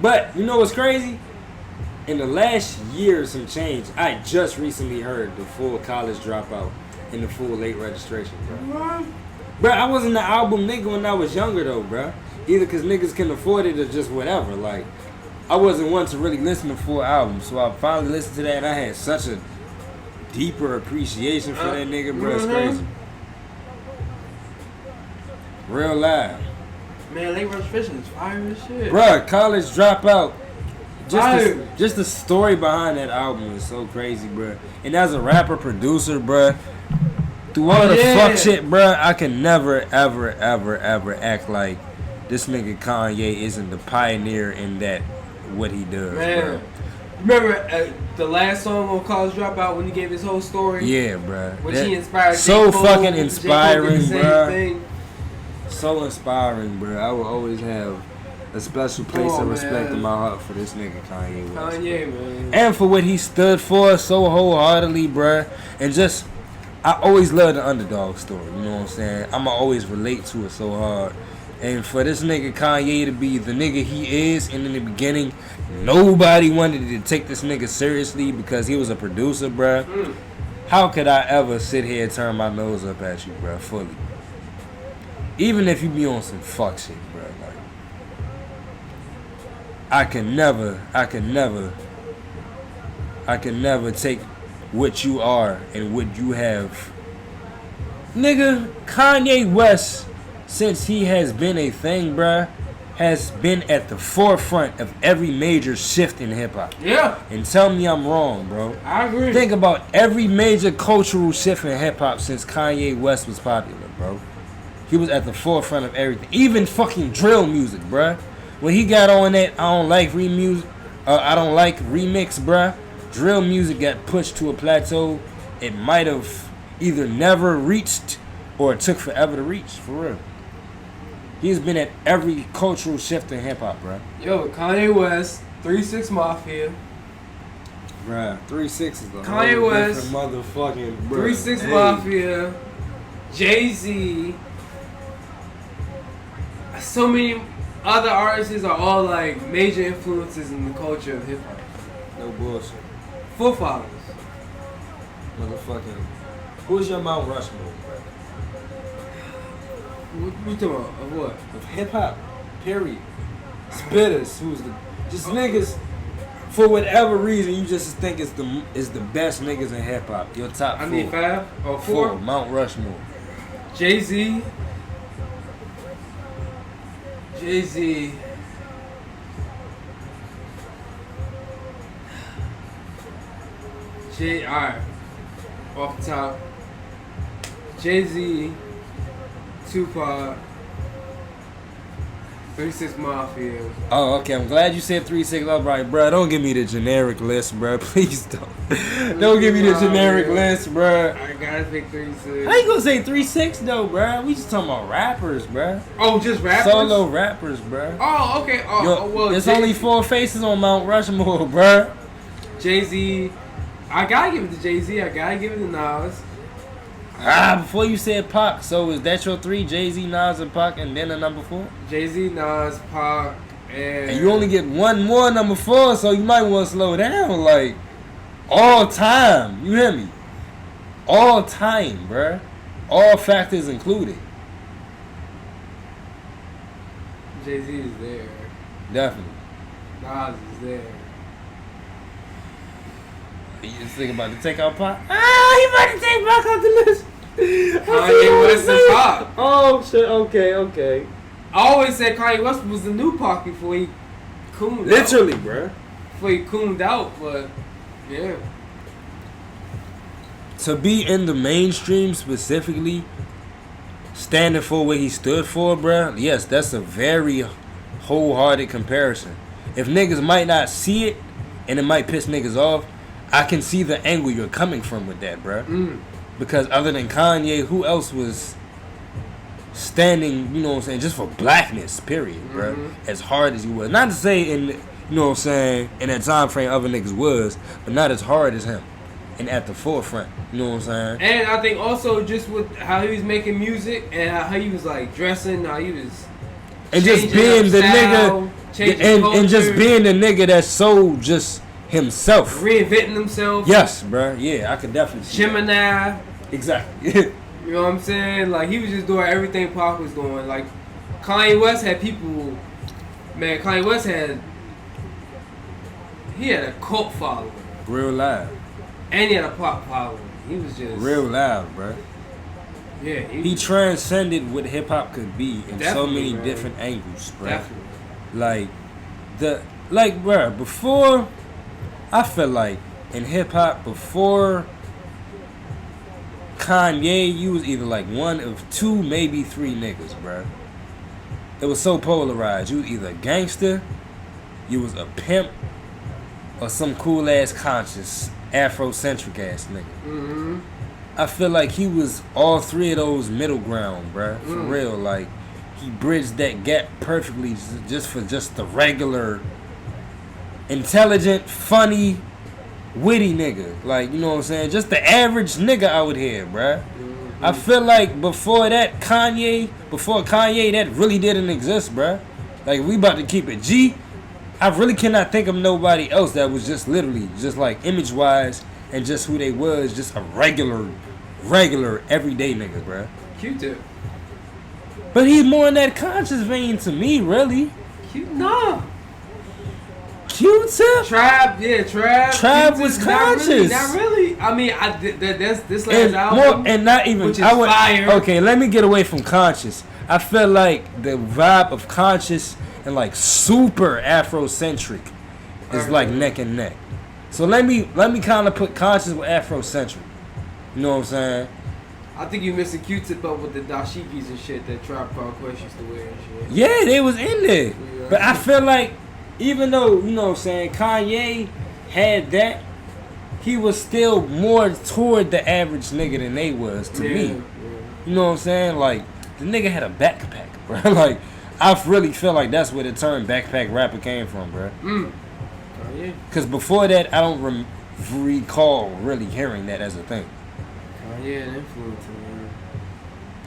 But you know what's crazy? In the last year or some change, I just recently heard the full college dropout and the full late registration, bro. Bro, I wasn't the album nigga when I was younger though, bro. Either because niggas can afford it or just whatever. Like, I wasn't one to really listen to full albums, so I finally listened to that and I had such a deeper appreciation for that nigga, bro. It's crazy. Real live. Man, late registration is fire as shit. Bruh, college dropout. Just the story behind that album is so crazy, bruh. And as a rapper, producer, bruh, through all the fuck shit, bruh, I can never, ever, ever, ever act like this nigga Kanye isn't the pioneer in that, what he does, man. Bruh. Remember the last song on College Dropout when he gave his whole story? Yeah, bruh. Which he inspired so J. Cole, fucking J. Cole inspiring, did the same bruh. thing. So inspiring, bruh. I will always have a special place of respect in my heart for this nigga Kanye West. Kanye, man. And for what he stood for so wholeheartedly, bruh. And just, I always love the underdog story, you know what I'm saying? I'ma always relate to it so hard. And for this nigga Kanye to be the nigga he is, and in the beginning, nobody wanted to take this nigga seriously because he was a producer, bruh. How could I ever sit here and turn my nose up at you, bruh, fully? Even if you be on some fuck shit, bruh. Like, I can never take what you are and what you have. Nigga, Kanye West, since he has been a thing, bruh, has been at the forefront of every major shift in hip-hop. Yeah. And tell me I'm wrong, bro. I agree. Think about every major cultural shift in hip-hop since Kanye West was popular, bro. He was at the forefront of everything. Even fucking drill music, bruh. When he got on that I don't like remix, bruh, drill music got pushed to a plateau it might have either never reached or it took forever to reach, for real. He's been at every cultural shift in hip-hop, bruh. Yo, Kanye West, 3-6 Mafia. Bruh, 3-6 is the Kanye whole West, different motherfucking, bruh. 3-6 Hey. Mafia, Jay-Z. So many other artists are all like major influences in the culture of hip hop. No bullshit. Forefathers. Motherfucking. Who's your Mount Rushmore, bruh? What you talking about? Of what? Of hip hop. Period. Spitters. Who's the just niggas for whatever reason you just think is the best niggas in hip hop. Your top four. I need 5 or 4. Mount Rushmore. Jay-Z. Alright. Off the top. Jay-Z, Tupac, 3-6 Mafia. Oh, okay. I'm glad you said 3-6. All right, bro. Don't give me the generic list, bro. Please don't. Don't give me the generic list, bro. I gotta pick 3-6. How you gonna say 3-6 though, bro? We just talking about rappers, bro. Oh, just rappers? Solo rappers, bro. Oh, okay. Well, there's only 4 faces on Mount Rushmore, bro. Jay-Z. I gotta give it to Jay-Z. I gotta give it to Nas. Before you said Pac, so is that your 3? Jay-Z, Nas, and Pac, and then a number 4? Jay-Z, Nas, Pac, and you only get one more number 4, so you might want to slow down, like, all time. You hear me? All time, bruh. All factors included. Jay-Z is there. Definitely. Nas is there. You just think about to take out Pac? He about to take Pac off the list. Kanye West is Pac. Oh, shit. Okay. I always said Kanye West was the new Pac before he cooned Literally, out. bruh. Before he cooned out, but yeah. To be in the mainstream specifically, standing for what he stood for, bruh, yes, that's a very wholehearted comparison. If niggas might not see it, and it might piss niggas off, I can see the angle you're coming from with that, bruh. Because other than Kanye, who else was standing, you know what I'm saying, just for blackness, period, bruh. As hard as he was. Not to say in, you know what I'm saying, in that time frame other niggas was, but not as hard as him. And at the forefront, you know what I'm saying? And I think also just with how he was making music and how he was like dressing, how he was and just being the nigga and just being the nigga that's so just himself, reinventing himself. Yes, bro. Yeah, I could definitely see Gemini. That. Exactly. You know what I'm saying? Like, he was just doing everything Pac was doing. Like, Kanye West had people. Man, Kanye West had a cult following. Real live. And he had a pop following. He was just real loud, bro. Yeah, he transcended what hip hop could be in so many man. different angles, bro. Definitely. Bro, before, I feel like in hip hop, before Kanye, you was either like one of two, maybe three niggas, bro. It was so polarized. You was either a gangster, you was a pimp, or some cool ass conscious Afrocentric ass nigga. Mm-hmm. I feel like he was all three of those middle ground, bruh. For real, like he bridged that gap perfectly, just for the regular, intelligent, funny, witty nigga. Like, you know what I'm saying? Just the average nigga out here, bruh. Mm-hmm. I feel like before Kanye, that really didn't exist, bruh. Like, we about to keep it G. I really cannot think of nobody else that was just literally, just like image-wise and just who they was, just a regular, everyday nigga, bruh. Q-Tip. But he's more in that conscious vein to me, really. No. Q-Tip? Tribe was conscious. Not really. I mean, that's this last album. And not even, which is fire. Okay, let me get away from conscious. I feel like the vibe of conscious and like super Afrocentric is like neck and neck. So let me kind of put conscious with Afrocentric. You know what I'm saying? I think you missing Q-Tip up with the dashikis and shit that Tribe Called Quest used to wear and shit. Yeah, they was in there. Yeah. But I feel like even though, you know what I'm saying, Kanye had that, he was still more toward the average nigga than they was to me. Yeah. You know what I'm saying? Like, the nigga had a backpack, bro. Like, I really feel like that's where the term backpack rapper came from, bro. Oh, yeah. Because before that, I don't recall really hearing that as a thing. Oh, yeah, an influence, man.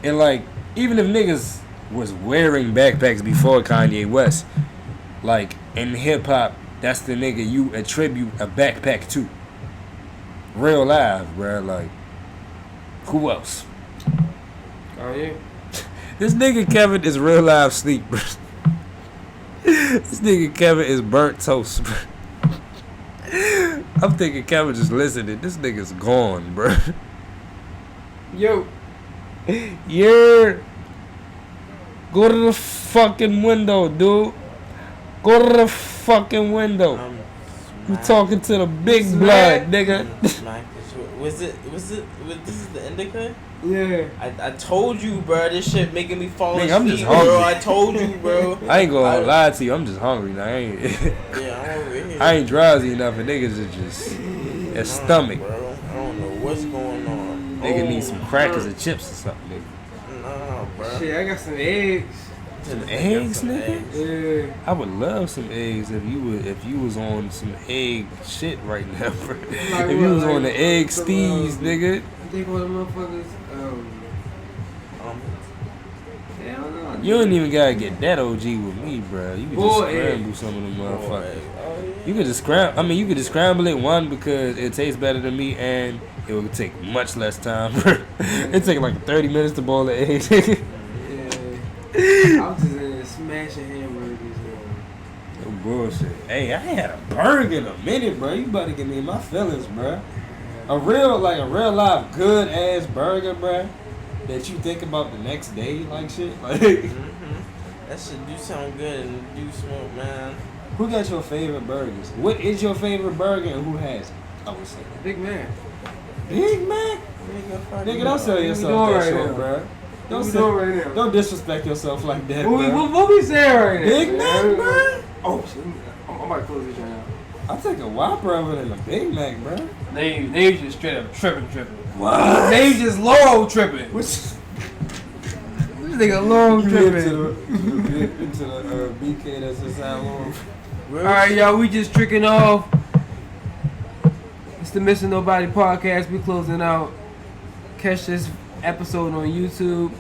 And, like, even if niggas was wearing backpacks before Kanye West, like, in hip-hop, that's the nigga you attribute a backpack to. Real live, bro. Like, who else? Oh, yeah. This nigga Kevin is real live sleep, bro. This nigga Kevin is burnt toast, bro. I'm thinking Kevin just listening. This nigga's gone, bro. Yo. Go to the fucking window, dude. Go to the fucking window. You talking to the big blood, nigga. Was this is the indica? Yeah. I told you, bro. This shit making me fall asleep, I'm just hungry. bro. I told you, bro. I ain't gonna lie to you. I'm just hungry now. I'm hungry. I ain't drowsy enough, and niggas is just his stomach. Bro. I don't know what's going on. Nigga need some crackers or chips or something, nigga. Nah, bro. Shit, I got some eggs. Some eggs, nigga? Yeah. I would love some eggs if you was on some egg shit right now, bro. If you was on the egg steez, nigga. I think one of the motherfuckers. Hell no. You don't even gotta get that OG with me, bro. You can just scramble some of them motherfuckers. You could just scramble. I mean, you could just scramble it, one, because it tastes better than me, and it would take much less time. It take like 30 minutes to boil the egg. I was just in there smashing hamburgers. No bullshit. Hey, I ain't had a burger in a minute, bro. You about to get me in my feelings, bro. A real life good ass burger, bro, that you think about the next day, like shit. Like that shit do sound good and do smoke, man. Who got your favorite burgers? What is your favorite burger and who has it? I would say Big Mac. Big Mac? Nigga, don't sell yourself that shit, bro. Don't disrespect yourself like that, bro. What we saying right now? Big Mac, bro? Oh, shit. I might close this right now. I'll take a Whopper over than a Big Mac, bro. They just straight up tripping. What? They just low tripping. This nigga low tripping. Into the BK that's inside Long. Alright, y'all, we just tricking off. It's the Mr. Nobody Podcast. We closing out. Catch this episode on YouTube.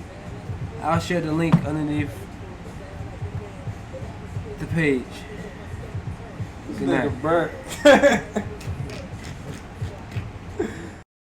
I'll share the link underneath the page. Good night. Nigga burnt.